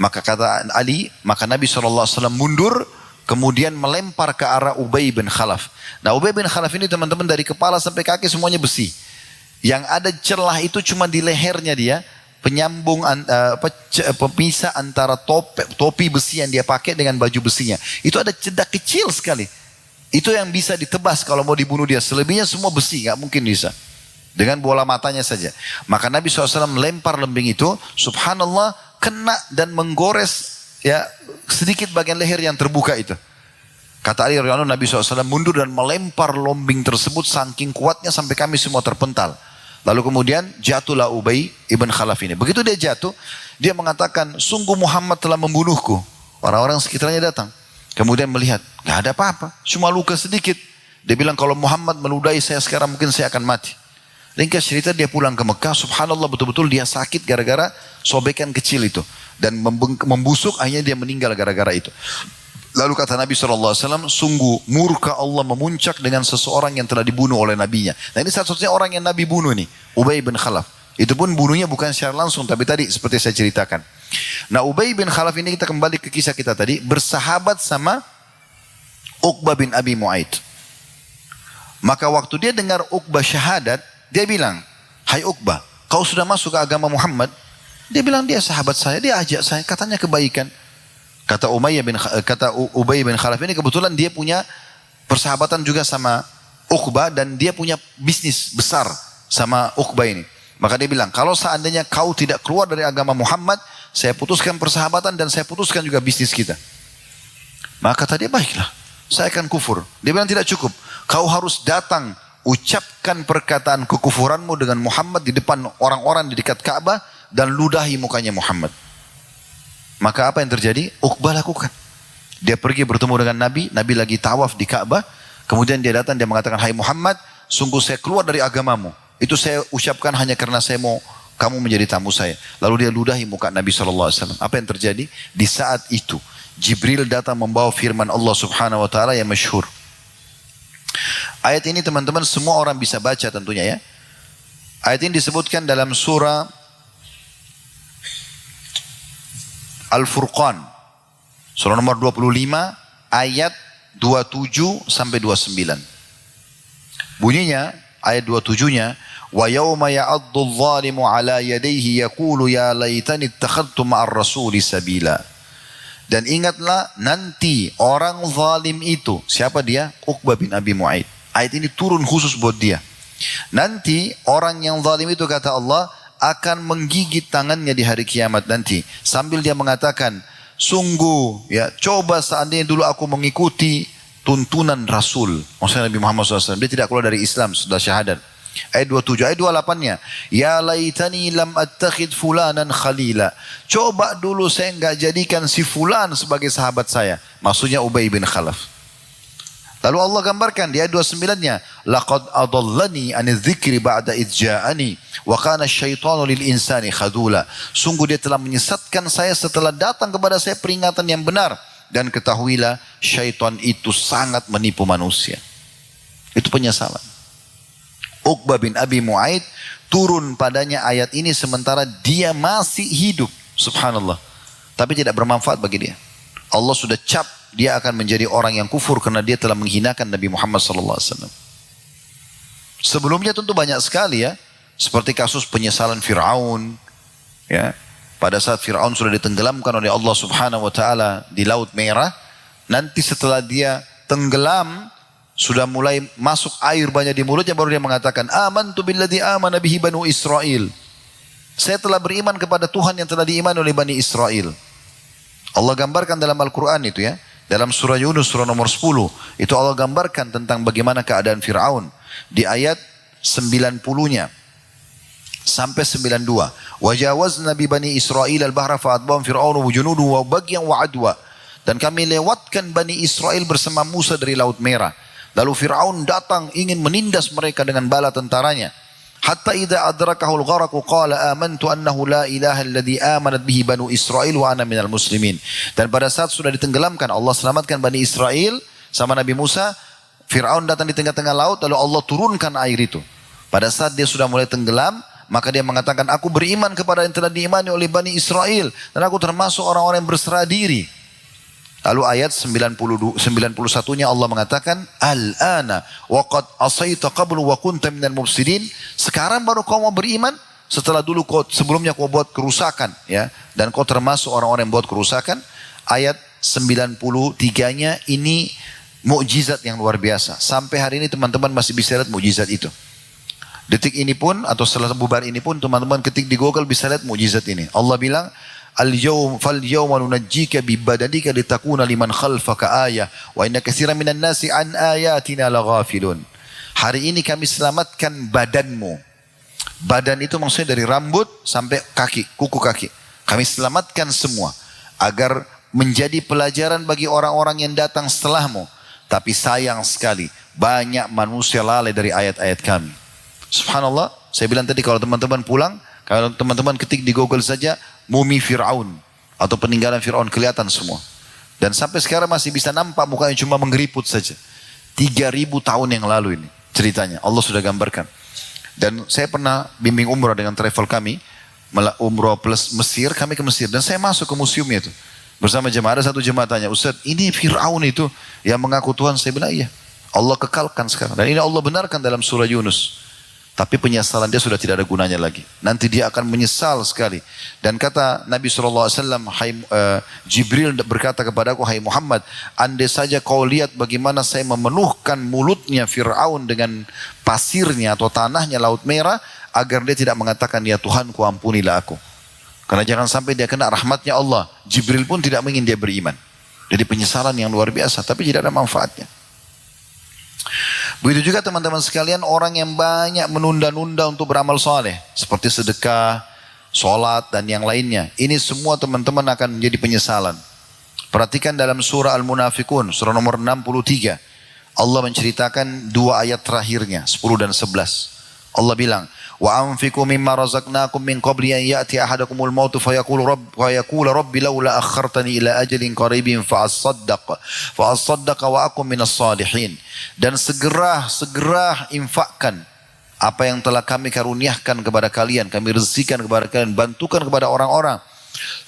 Maka kata Ali, maka Nabi SAW mundur, kemudian melempar ke arah Ubay bin Khalaf. Nah Ubay bin Khalaf ini teman-teman dari kepala sampai kaki semuanya besi. Yang ada celah itu cuma di lehernya dia, penyambung pemisah antara topi besi yang dia pakai dengan baju besinya. Itu ada cedak kecil sekali. Itu yang bisa ditebas kalau mau dibunuh dia. Selebihnya semua besi, nggak mungkin bisa. Dengan bola matanya saja. Maka Nabi SAW melempar lembing itu, subhanallah, kena dan menggores ya sedikit bagian leher yang terbuka itu. Kata Ali radhiyallahu anhu, Nabi SAW mundur dan melempar lembing tersebut saking kuatnya sampai kami semua terpental. Lalu kemudian jatuhlah Ubay ibn Khalaf ini. Begitu dia jatuh, dia mengatakan, sungguh Muhammad telah membunuhku. Orang-orang sekitarnya datang. Kemudian melihat, gak ada apa-apa, cuma luka sedikit. Dia bilang, kalau Muhammad meludahi saya sekarang mungkin saya akan mati. Ringkas cerita, dia pulang ke Mekah, subhanallah betul-betul dia sakit gara-gara sobekan kecil itu. Dan membusuk, akhirnya dia meninggal gara-gara itu. Lalu kata Nabi SAW, sungguh murka Allah memuncak dengan seseorang yang telah dibunuh oleh nabinya. Nah ini satu-satunya orang yang Nabi bunuh nih, Ubay bin Khalaf. Itu pun bunuhnya bukan secara langsung, tapi tadi seperti saya ceritakan. Nah Ubay bin Khalaf ini, kita kembali ke kisah kita tadi, bersahabat sama Uqbah bin Abi Mu'aid. Maka waktu dia dengar Uqbah syahadat, dia bilang, hai Uqbah, kau sudah masuk ke agama Muhammad? Dia bilang, dia sahabat saya, dia ajak saya, katanya kebaikan. Kata Ubay bin Khalaf ini kebetulan dia punya persahabatan juga sama Uqbah dan dia punya bisnis besar sama Uqbah ini. Maka dia bilang, kalau seandainya kau tidak keluar dari agama Muhammad, saya putuskan persahabatan dan saya putuskan juga bisnis kita. Maka kata dia, baiklah, saya akan kufur. Dia bilang, tidak cukup. Kau harus datang, ucapkan perkataan kekufuranmu dengan Muhammad di depan orang-orang di dekat Ka'bah dan ludahi mukanya Muhammad. Maka apa yang terjadi? Uqbah lakukan. Dia pergi bertemu dengan Nabi, Nabi lagi tawaf di Ka'bah, kemudian dia datang, dia mengatakan, hai Muhammad, sungguh saya keluar dari agamamu. Itu saya ucapkan hanya karena saya mau kamu menjadi tamu saya. Lalu dia ludahi muka Nabi SAW. Apa yang terjadi? Di saat itu, Jibril datang membawa firman Allah Subhanahu Wa Taala yang masyhur. Ayat ini teman-teman semua orang bisa baca tentunya ya. Ayat ini disebutkan dalam surah Al-Furqan. Surah nomor 25 ayat 27 sampai 29. Bunyinya ayat 27-nya, wa yauma ya'addu adh-dhalimu 'ala yadayhi yaqulu ya laitani ittakhadtu ma'ar rasuli sabila. Dan ingatlah nanti orang zalim itu, siapa dia? Uqbah bin Abi Mu'aid. Ayat ini turun khusus buat dia. Nanti orang yang zalim itu kata Allah akan menggigit tangannya di hari kiamat nanti sambil dia mengatakan, sungguh ya, coba seandainya dulu aku mengikuti tuntunan Rasul, maksudnya Nabi Muhammad SAW. Dia tidak keluar dari Islam sudah syahadat. Ayat 27, ayat 28-nya, ya laitani lam attakhid fulanan khalila. Coba dulu saya enggak jadikan si fulan sebagai sahabat saya. Maksudnya Ubay bin Khalaf. Lalu Allah gambarkan di ayat 29-nya, laqad adallani anidz-dzikri ba'da idz ja'ani wa kana asyaitanu lil insani khadula. Sungguh dia telah menyesatkan saya setelah datang kepada saya peringatan yang benar, dan ketahuilah syaitan itu sangat menipu manusia. Itu penyesalan. Uqbah bin Abi Mu'aid turun padanya ayat ini sementara dia masih hidup, subhanallah, tapi tidak bermanfaat bagi dia. Allah sudah cap dia akan menjadi orang yang kufur karena dia telah menghinakan Nabi Muhammad SAW. Sebelumnya tentu banyak sekali ya, seperti kasus penyesalan Fir'aun ya. Pada saat Fir'aun sudah ditenggelamkan oleh Allah Subhanahu Wa Taala di Laut Merah, nanti setelah dia tenggelam sudah mulai masuk air banyak di mulutnya, baru dia mengatakan, amantu billadzi amana bihi banu Israel. Saya telah beriman kepada Tuhan yang telah diimani oleh Bani Israel. Allah gambarkan dalam Al-Quran itu ya. Dalam surah Yunus, surah nomor 10. Itu Allah gambarkan tentang bagaimana keadaan Fir'aun. Di ayat 90-nya. Sampai 92. Wajawazna bi Bani Israel al-bahra fa'adbahum Fir'aunu wujunudu wa bagyan wa adwa. Dan kami lewatkan Bani Israel bersama Musa dari Laut Merah. Lalu Fir'aun datang ingin menindas mereka dengan bala tentaranya. Hatta idza adrakahul gharaqu qala amantu annahu la ilaha alladhi amanat bihi banu Israil wa ana minal muslimin. Dan pada saat sudah ditenggelamkan, Allah selamatkan Bani Israel sama Nabi Musa, Fir'aun datang di tengah-tengah laut, lalu Allah turunkan air itu. Pada saat dia sudah mulai tenggelam, maka dia mengatakan, aku beriman kepada yang telah diimani oleh Bani Israel dan aku termasuk orang-orang yang berserah diri. Lalu ayat 91-nya Allah mengatakan, Al-ana wa qad asaita qablu wa kunta minal mufsidin. Sekarang baru kau mau beriman, setelah dulu sebelumnya kau buat kerusakan ya, dan kau termasuk orang-orang yang buat kerusakan. Ayat 93-nya ini mukjizat yang luar biasa. Sampai hari ini teman-teman masih bisa lihat mukjizat itu. Detik ini pun atau setelah bubar ini pun teman-teman ketik di Google bisa lihat mukjizat ini. Allah bilang, Al-yawm fal-yawma nunajjika bi badanika litakuna liman khalfaka ayah wa inna katsiran minan nasi an ayatina laghafilun. Hari ini kami selamatkan badanmu. Badan itu maksudnya dari rambut sampai kaki, kuku kaki. Kami selamatkan semua agar menjadi pelajaran bagi orang-orang yang datang setelahmu. Tapi sayang sekali banyak manusia lalai dari ayat-ayat kami. Subhanallah, saya bilang tadi kalau teman-teman pulang, kalau teman-teman ketik di Google saja mumi Fir'aun atau peninggalan Fir'aun kelihatan semua. Dan sampai sekarang masih bisa nampak mukanya cuma menggeriput saja. 3000 tahun yang lalu ini ceritanya. Allah sudah gambarkan. Dan saya pernah bimbing umrah dengan travel kami. Umrah plus Mesir, kami ke Mesir. Dan saya masuk ke museumnya itu. Bersama jemaah, ada satu jemaah tanya, Ustaz ini Fir'aun itu yang mengaku Tuhan. Saya bilang iya. Allah kekalkan sekarang. Dan ini Allah benarkan dalam surah Yunus. Tapi penyesalan dia sudah tidak ada gunanya lagi. Nanti dia akan menyesal sekali. Dan kata Nabi SAW, Jibril berkata kepadaku, hai Muhammad, andai saja kau lihat bagaimana saya memenuhkan mulutnya Fir'aun dengan pasirnya atau tanahnya Laut Merah, agar dia tidak mengatakan, ya Tuhanku ampunilah aku. Karena jangan sampai dia kena rahmatnya Allah. Jibril pun tidak ingin dia beriman. Jadi penyesalan yang luar biasa, tapi tidak ada manfaatnya. Begitu juga teman-teman sekalian, orang yang banyak menunda-nunda untuk beramal soleh, seperti sedekah, sholat dan yang lainnya. Ini semua teman-teman akan menjadi penyesalan. Perhatikan dalam surah Al-Munafikun, surah nomor 63. Allah menceritakan dua ayat terakhirnya, 10 dan 11. Allah bilang, wa anfiqu mimma razaqnakum min qabli an ya'ti ahadakumul maut fayaqulu rabbi laula akhartani ila ajalin qaribin fa asaddaq wa akum minas salihin. Dan segera infakkan apa yang telah kami karuniakan kepada kalian, kami rezekikan kepada kalian, bantukan kepada orang-orang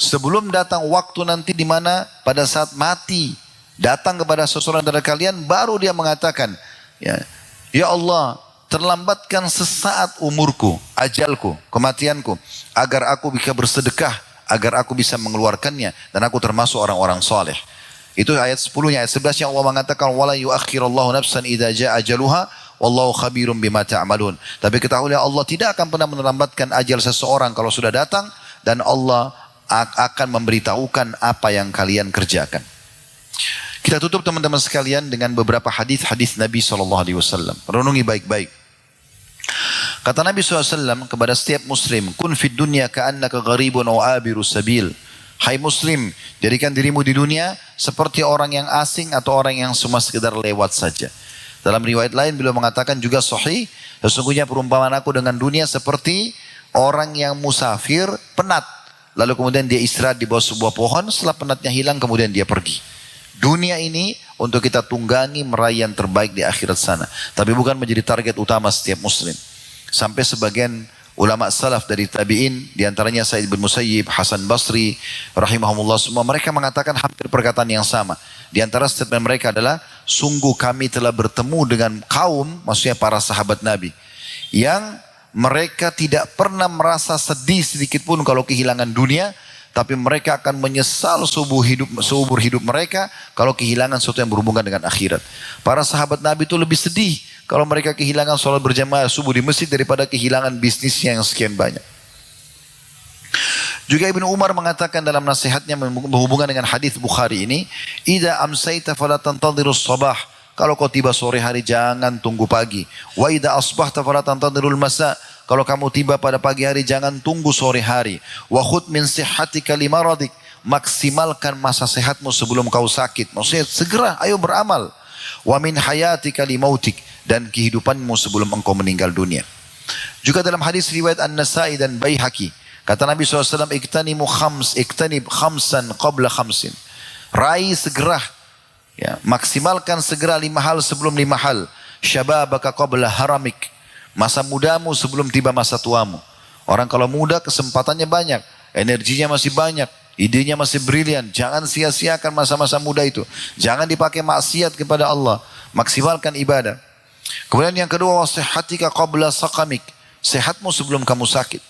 sebelum datang waktu nanti di mana pada saat mati datang kepada seseorang dari kalian, baru dia mengatakan, ya Allah, terlambatkan sesaat umurku, ajalku, kematianku, agar aku bisa bersedekah, agar aku bisa mengeluarkannya, dan aku termasuk orang-orang saleh. Itu ayat 10-nya. Ayat 11 yang Allah mengatakan, wala yuakhirallahu nafsan idza jaa ajaluha wallahu khabirum bima ta'malun. Tapi ketahuilah Allah tidak akan pernah melambatkan ajal seseorang kalau sudah datang, dan Allah akan memberitahukan apa yang kalian kerjakan. Kita tutup teman-teman sekalian dengan beberapa hadis-hadis Nabi SAW. Renungi baik-baik. Kata Nabi SAW kepada setiap muslim, kun fid dunya ka'annaka gharibun aw abiru sabil. Hai muslim, jadikan dirimu di dunia seperti orang yang asing atau orang yang cuma sekedar lewat saja. Dalam riwayat lain beliau mengatakan juga sahih, sesungguhnya perumpamaan aku dengan dunia seperti orang yang musafir penat. Lalu kemudian dia istirahat di bawah sebuah pohon, setelah penatnya hilang kemudian dia pergi. Dunia ini untuk kita tunggangi meraih yang terbaik di akhirat sana. Tapi bukan menjadi target utama setiap muslim. Sampai sebagian ulama salaf dari tabi'in, diantaranya Sa'id bin Musayyib, Hasan Basri, rahimahumullah semua, mereka mengatakan hampir perkataan yang sama. Di antara statement mereka adalah, sungguh kami telah bertemu dengan kaum, maksudnya para sahabat Nabi, yang mereka tidak pernah merasa sedih sedikit pun kalau kehilangan dunia, tapi mereka akan menyesal seumur hidup mereka kalau kehilangan sesuatu yang berhubungan dengan akhirat. Para sahabat Nabi itu lebih sedih kalau mereka kehilangan sholat berjamaah subuh di masjid daripada kehilangan bisnisnya yang sekian banyak. Juga Ibnu Umar mengatakan dalam nasihatnya berhubungan dengan hadis Bukhari ini, idza amsayta fala tantadhirus sabah. Kalau kau tiba sore hari jangan tunggu pagi. Wa idza asbahta fala tantadhirul masa. Kalau kamu tiba pada pagi hari jangan tunggu sore hari. Wa khudh min sihhatika limaradik. Maksimalkan masa sehatmu sebelum kau sakit. Maksudnya segera ayo beramal. Wa min hayatika limautik. Dan kehidupanmu sebelum engkau meninggal dunia. Juga dalam hadis riwayat An-Nasai dan Baihaqi, kata Nabi SAW, iktanib khamsan qabla khamsin. Raih segera, maksimalkan segera 5 hal sebelum 5 hal. Syababaka qabla haramik. Masa mudamu sebelum tiba masa tuamu. Orang kalau muda kesempatannya banyak, energinya masih banyak, idenya masih brilian. Jangan sia-siakan masa-masa muda itu. Jangan dipakai maksiat kepada Allah. Maksimalkan ibadah. Kemudian yang kedua, wasihhatika qabla saqamik. Sehatmu sebelum kamu sakit.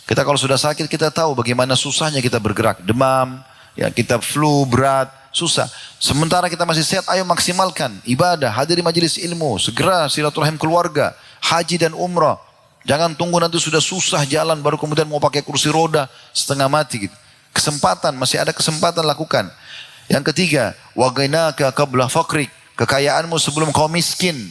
Kita kalau sudah sakit kita tahu bagaimana susahnya kita bergerak. Demam, kita flu berat, susah. Sementara kita masih sehat, ayo maksimalkan ibadah, hadiri majelis ilmu, segera silaturahim keluarga, haji dan umrah. Jangan tunggu nanti sudah susah jalan baru kemudian mau pakai kursi roda setengah mati gitu. Kesempatan, masih ada kesempatan lakukan. Yang ketiga, wa ghinaka qabla faqrik. Kekayaanmu sebelum kau miskin.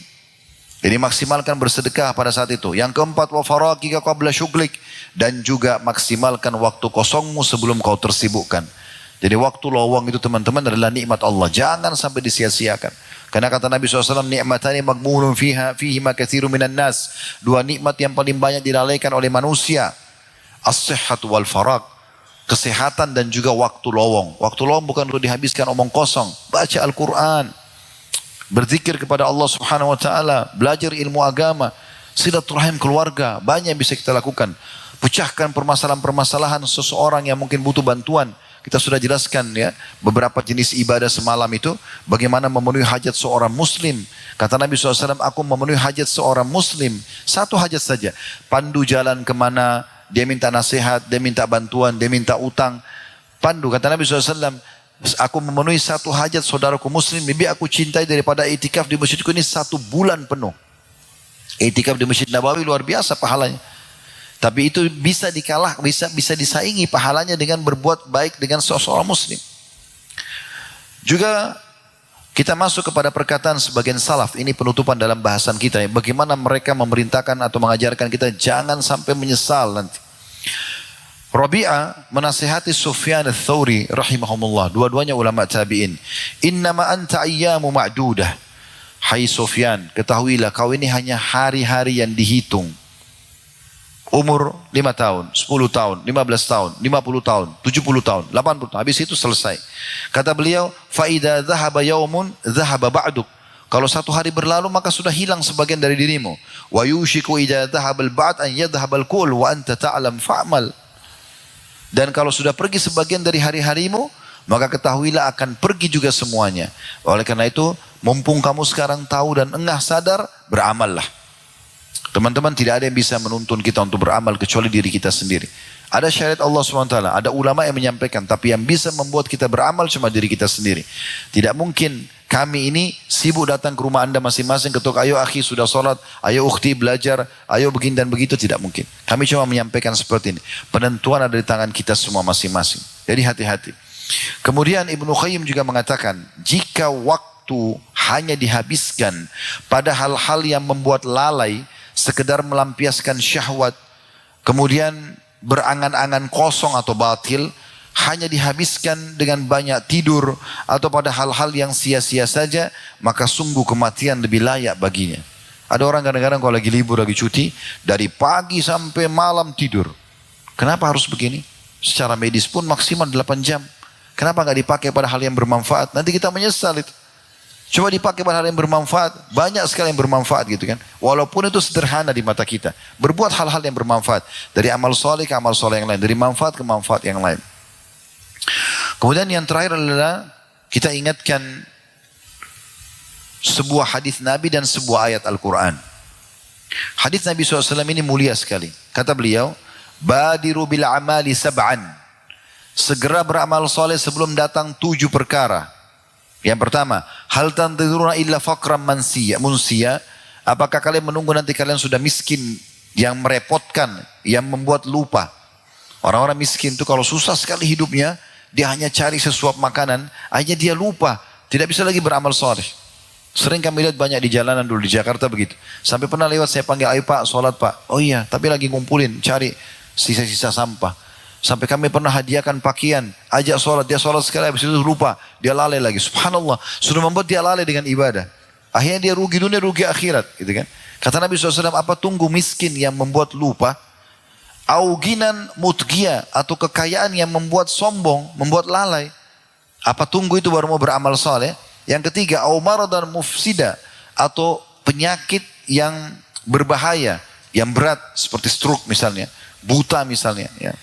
Jadi maksimalkan bersedekah pada saat itu. Yang keempat, wa faraqika qabla syughlik. Dan juga maksimalkan waktu kosongmu sebelum kau tersibukkan. Jadi waktu lowong itu teman-teman adalah nikmat Allah. Jangan sampai disia-siakan. Karena kata Nabi SAW, ni'matani maghmulun fihima katsirun minan nas. 2 nikmat yang paling banyak dilalaikan oleh manusia. As-sihhatu wal faraq. Kesehatan dan juga waktu lowong. Waktu lowong bukan untuk dihabiskan omong kosong. Baca Al-Quran. Berzikir kepada Allah Subhanahu wa taala, belajar ilmu agama, silaturahim keluarga, banyak yang bisa kita lakukan. Pecahkan permasalahan-permasalahan seseorang yang mungkin butuh bantuan. Kita sudah jelaskan beberapa jenis ibadah semalam itu, bagaimana memenuhi hajat seorang muslim. Kata Nabi SAW, aku memenuhi hajat seorang muslim, 1 hajat saja. Pandu jalan kemana, dia minta nasihat, dia minta bantuan, dia minta utang. Pandu, kata Nabi SAW, aku memenuhi 1 hajat saudaraku muslim, lebih aku cintai daripada itikaf di masjidku ini 1 bulan penuh. Itikaf di Masjid Nabawi luar biasa pahalanya. Tapi itu bisa bisa disaingi pahalanya dengan berbuat baik dengan seorang muslim. Juga kita masuk kepada perkataan sebagian salaf, ini penutupan dalam bahasan kita ya, bagaimana mereka memerintahkan atau mengajarkan kita jangan sampai menyesal nanti. Rabi'ah menasihati Sufyan ats-Tsauri rahimahumullah, dua-duanya ulama tabi'in. Innama anta ayyamu ma'dudah. Hai Sofyan, ketahuilah kau ini hanya hari-hari yang dihitung. Umur 5 tahun, 10 tahun, 15 tahun, 50 tahun, 70 tahun, 80 tahun. Habis itu selesai. Kata beliau, فَإِذَا ذَهَبَ يَوْمٌ ذَهَبَ بَعْدُكَ. Kalau satu hari berlalu maka sudah hilang sebagian dari dirimu. وَيُوشِكُ إِذَا ذَهَبَ الْبَعْدُ أَنْ يَذْهَبَ الْكُلُّ وَأَنْتَ تَعْلَمْ فَعْمَلْ. Dan kalau sudah pergi sebagian dari hari-harimu, maka ketahuilah akan pergi juga semuanya. Oleh karena itu, mumpung kamu sekarang tahu dan engah sadar, beramallah. Teman-teman, tidak ada yang bisa menuntun kita untuk beramal kecuali diri kita sendiri. Ada syariat Allah SWT, ada ulama yang menyampaikan, tapi yang bisa membuat kita beramal cuma diri kita sendiri. Tidak mungkin kami ini sibuk datang ke rumah anda masing-masing, ketuk, ayo akhi sudah sholat, ayo ukhti belajar, ayo begini dan begitu, tidak mungkin. Kami cuma menyampaikan seperti ini. Penentuan ada di tangan kita semua masing-masing. Jadi hati-hati. Kemudian Ibnu Qayyim juga mengatakan, jika waktu hanya dihabiskan pada hal-hal yang membuat lalai, sekedar melampiaskan syahwat, kemudian berangan-angan kosong atau batil, hanya dihabiskan dengan banyak tidur atau pada hal-hal yang sia-sia saja, maka sungguh kematian lebih layak baginya. Ada orang kadang-kadang kalau lagi libur, lagi cuti, dari pagi sampai malam tidur. Kenapa harus begini? Secara medis pun maksimal 8 jam. Kenapa nggak dipakai pada hal yang bermanfaat? Nanti kita menyesal itu. Coba dipakai pada hal yang bermanfaat. Banyak sekali yang bermanfaat gitu kan. Walaupun itu sederhana di mata kita. Berbuat hal-hal yang bermanfaat. Dari amal soleh ke amal soleh yang lain. Dari manfaat ke manfaat yang lain. Kemudian yang terakhir adalah kita ingatkan sebuah hadis Nabi dan sebuah ayat Al-Quran. Hadis Nabi SAW ini mulia sekali. Kata beliau, Badiru bil amali sab'an. Segera beramal soleh sebelum datang 7 perkara. Yang pertama, hal tantazuruna illa faqran munsiya. Apakah kalian menunggu nanti kalian sudah miskin yang merepotkan, yang membuat lupa? Orang-orang miskin itu kalau susah sekali hidupnya, dia hanya cari sesuap makanan, akhirnya dia lupa, tidak bisa lagi beramal soleh. Sering kami lihat banyak di jalanan dulu di Jakarta begitu. Sampai pernah lewat saya panggil, ayo pak, sholat pak. Oh iya, tapi lagi ngumpulin, cari sisa-sisa sampah. Sampai kami pernah hadiahkan pakaian, ajak sholat, dia sholat sekali, habis itu lupa, dia lalai lagi. Subhanallah, sudah membuat dia lalai dengan ibadah. Akhirnya dia rugi dunia, rugi akhirat, gitu kan? Kata Nabi SAW, apa tunggu miskin yang membuat lupa? Auginan mutgia, atau kekayaan yang membuat sombong, membuat lalai. Apa tunggu itu baru mau beramal saleh? Yang ketiga, au maradan mufsida, atau penyakit yang berbahaya, yang berat, seperti stroke misalnya, buta misalnya, ya.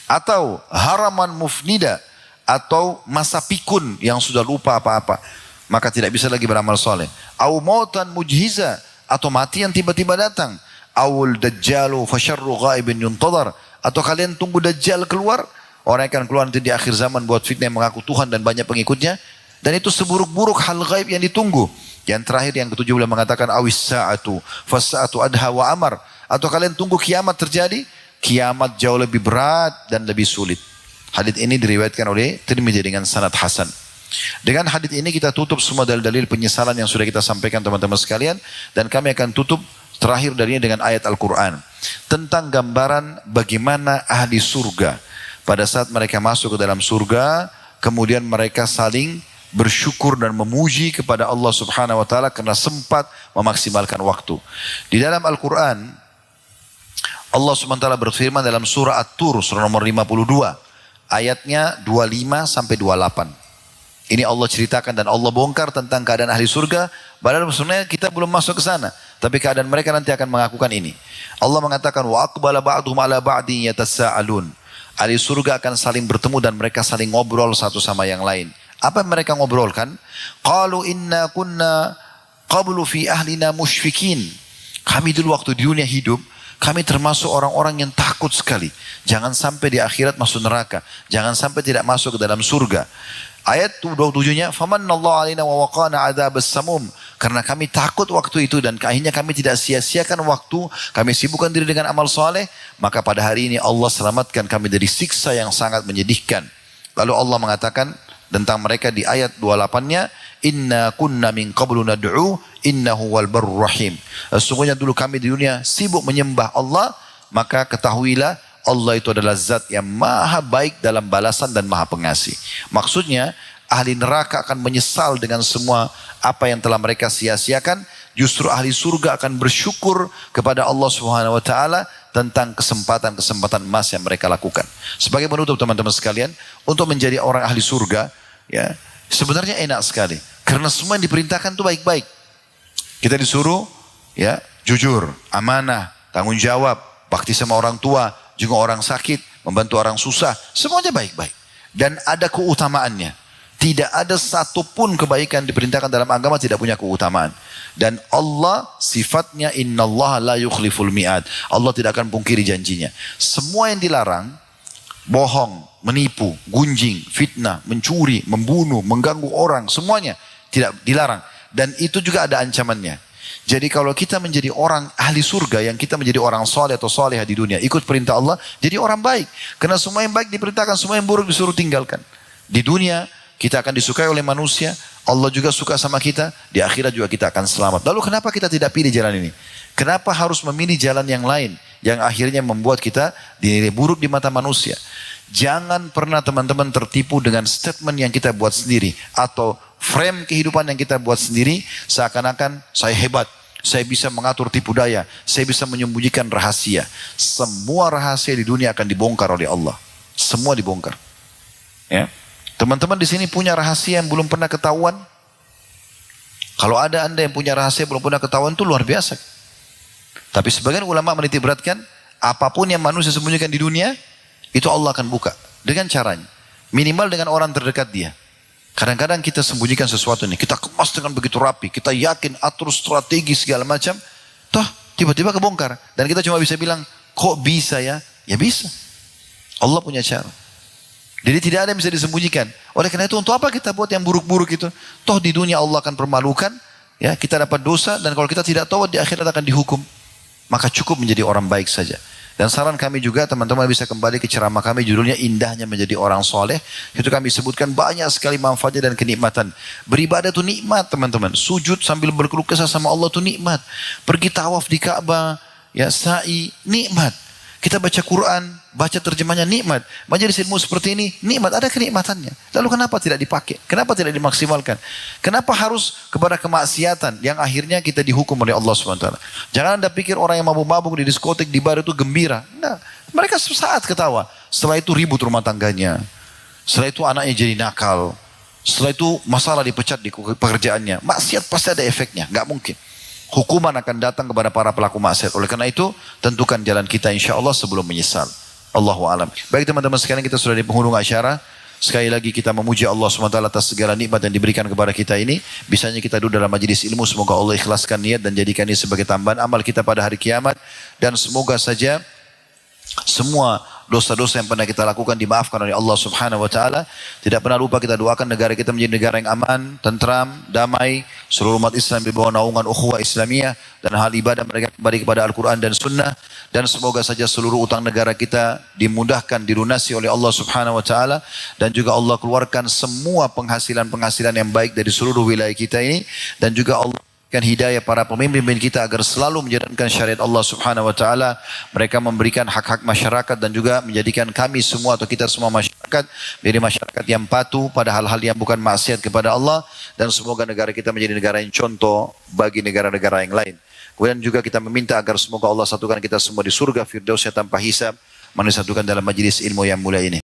Atau haraman mufnida, atau masa pikun yang sudah lupa apa-apa, maka tidak bisa lagi beramal soleh. Au mautan mujhiza, atau mati yang tiba-tiba datang. Awul dajjalu fasyarru ghaibin yuntadar, atau kalian tunggu dajjal keluar, orang yang akan keluar nanti di akhir zaman buat fitnah yang mengaku Tuhan dan banyak pengikutnya, dan itu seburuk-buruk hal gaib yang ditunggu. Yang terakhir yang ketujuh beliau mengatakan awis sa'atu fasa'atu adha wa amar, atau kalian tunggu kiamat terjadi. Kiamat jauh lebih berat dan lebih sulit. Hadits ini diriwayatkan oleh Tirmidzi dengan sanad hasan. Dengan hadits ini kita tutup semua dalil-dalil penyesalan yang sudah kita sampaikan teman-teman sekalian, dan kami akan tutup terakhir darinya dengan ayat Al-Quran tentang gambaran bagaimana ahli surga pada saat mereka masuk ke dalam surga, kemudian mereka saling bersyukur dan memuji kepada Allah Subhanahu wa taala karena sempat memaksimalkan waktu. Di dalam Al-Quran Allah SWT berfirman dalam surah At-Tur, surah nomor 52, ayatnya 25 sampai 28. Ini Allah ceritakan dan Allah bongkar tentang keadaan ahli surga, padahal sebenarnya kita belum masuk ke sana, tapi keadaan mereka nanti akan mengakukan ini. Allah mengatakan, wa aqbala ba'duhum ala ba'din yatasa'alun. Ahli surga akan saling bertemu dan mereka saling ngobrol satu sama yang lain. Apa yang mereka ngobrolkan? Qalu inna kunna qablu fi ahlina musyfikin. Kami dulu waktu di dunia hidup, kami termasuk orang-orang yang takut sekali. Jangan sampai di akhirat masuk neraka. Jangan sampai tidak masuk ke dalam surga. Ayat 27-nya, famannallahu alaina wa waqana adzabas samum. Karena kami takut waktu itu dan akhirnya kami tidak sia-siakan waktu, kami sibukkan diri dengan amal soleh, maka pada hari ini Allah selamatkan kami dari siksa yang sangat menyedihkan. Lalu Allah mengatakan tentang mereka di ayat 28-nya, inna kunna min qablu nad'u innahu wal barur rahim. Sesungguhnya dulu kami di dunia sibuk menyembah Allah, maka ketahuilah Allah itu adalah zat yang maha baik dalam balasan dan maha pengasih. Maksudnya ahli neraka akan menyesal dengan semua apa yang telah mereka sia-siakan. Justru ahli surga akan bersyukur kepada Allah Subhanahu wa taala tentang kesempatan-kesempatan emas yang mereka lakukan. Sebagai penutup teman-teman sekalian, untuk menjadi orang ahli surga, ya, sebenarnya enak sekali. Karena semua yang diperintahkan itu baik-baik. Kita disuruh, ya, jujur, amanah, tanggung jawab, bakti sama orang tua, jenguk orang sakit, membantu orang susah, semuanya baik-baik. Dan ada keutamaannya. Tidak ada satupun kebaikan diperintahkan dalam agama tidak punya keutamaan. Dan Allah sifatnya innallaha la yukhliful mi'ad. Allah tidak akan pungkiri janjinya. Semua yang dilarang, bohong, menipu, gunjing, fitnah, mencuri, membunuh, mengganggu orang, semuanya tidak dilarang. Dan itu juga ada ancamannya. Jadi kalau kita menjadi orang ahli surga, yang kita menjadi orang soleh atau soleha di dunia, ikut perintah Allah, jadi orang baik. Karena semua yang baik diperintahkan, semua yang buruk disuruh tinggalkan. Di dunia, kita akan disukai oleh manusia, Allah juga suka sama kita, di akhirat juga kita akan selamat. Lalu kenapa kita tidak pilih jalan ini? Kenapa harus memilih jalan yang lain, yang akhirnya membuat kita dinilai buruk di mata manusia? Jangan pernah teman-teman tertipu dengan statement yang kita buat sendiri, atau frame kehidupan yang kita buat sendiri, seakan-akan saya hebat, saya bisa mengatur tipu daya, saya bisa menyembunyikan rahasia. Semua rahasia di dunia akan dibongkar oleh Allah. Semua dibongkar. Ya. Teman-teman di sini punya rahasia yang belum pernah ketahuan. Kalau ada anda yang punya rahasia yang belum pernah ketahuan, itu luar biasa. Tapi sebagian ulama menitik beratkan, apapun yang manusia sembunyikan di dunia, itu Allah akan buka. Dengan caranya. Minimal dengan orang terdekat dia. Kadang-kadang kita sembunyikan sesuatu nih, kita kemas dengan begitu rapi, kita yakin atur strategi segala macam, toh tiba-tiba kebongkar. Dan kita cuma bisa bilang, kok bisa ya? Ya bisa. Allah punya cara. Jadi tidak ada yang bisa disembunyikan. Oleh karena itu untuk apa kita buat yang buruk-buruk itu? Toh di dunia Allah akan permalukan, ya, kita dapat dosa, dan kalau kita tidak tahu di akhirat akan dihukum. Maka cukup menjadi orang baik saja. Dan saran kami juga teman-teman bisa kembali ke ceramah kami, judulnya Indahnya Menjadi Orang Soleh. Itu kami sebutkan banyak sekali manfaatnya dan kenikmatan. Beribadah itu nikmat teman-teman. Sujud sambil berkeluh kesah sama Allah itu nikmat. Pergi tawaf di Ka'bah, ya, sa'i, nikmat. Kita baca Quran, baca terjemahnya, nikmat. Majelis ilmu seperti ini, nikmat, ada kenikmatannya. Lalu kenapa tidak dipakai? Kenapa tidak dimaksimalkan? Kenapa harus kepada kemaksiatan yang akhirnya kita dihukum oleh Allah SWT? Jangan anda pikir orang yang mabuk-mabuk di diskotik, di bar itu gembira. Nah, mereka sesaat ketawa. Setelah itu ribut rumah tangganya. Setelah itu anaknya jadi nakal. Setelah itu masalah dipecat di pekerjaannya. Maksiat pasti ada efeknya, nggak mungkin. Hukuman akan datang kepada para pelaku maksiat. Oleh karena itu, tentukan jalan kita insya Allah sebelum menyesal. Allahu a'lam. Baik teman-teman sekalian, kita sudah di penghujung acara. Sekali lagi kita memuji Allah SWT atas segala nikmat yang diberikan kepada kita ini. Bisanya kita duduk dalam majelis ilmu. Semoga Allah ikhlaskan niat dan jadikan ini sebagai tambahan amal kita pada hari kiamat. Dan semoga saja semua dosa-dosa yang pernah kita lakukan dimaafkan oleh Allah Subhanahu wa taala. Tidak pernah lupa kita doakan negara kita menjadi negara yang aman, tentram, damai, seluruh umat Islam di bawah naungan ukhuwah Islamiyah, dan hal ibadah mereka kembali kepada Al-Qur'an dan Sunnah. Dan semoga saja seluruh utang negara kita dimudahkan, dilunasi oleh Allah Subhanahu wa taala, dan juga Allah keluarkan semua penghasilan-penghasilan yang baik dari seluruh wilayah kita ini, dan juga Allah hidayah para pemimpin kita agar selalu menjalankan syariat Allah Subhanahu wa taala. Mereka memberikan hak-hak masyarakat dan juga menjadikan kami semua atau kita semua masyarakat menjadi masyarakat yang patuh pada hal-hal yang bukan maksiat kepada Allah, dan semoga negara kita menjadi negara yang contoh bagi negara-negara yang lain. Kemudian juga kita meminta agar semoga Allah satukan kita semua di surga firdausnya tanpa hisab, menyatukan dalam majelis ilmu yang mulia ini.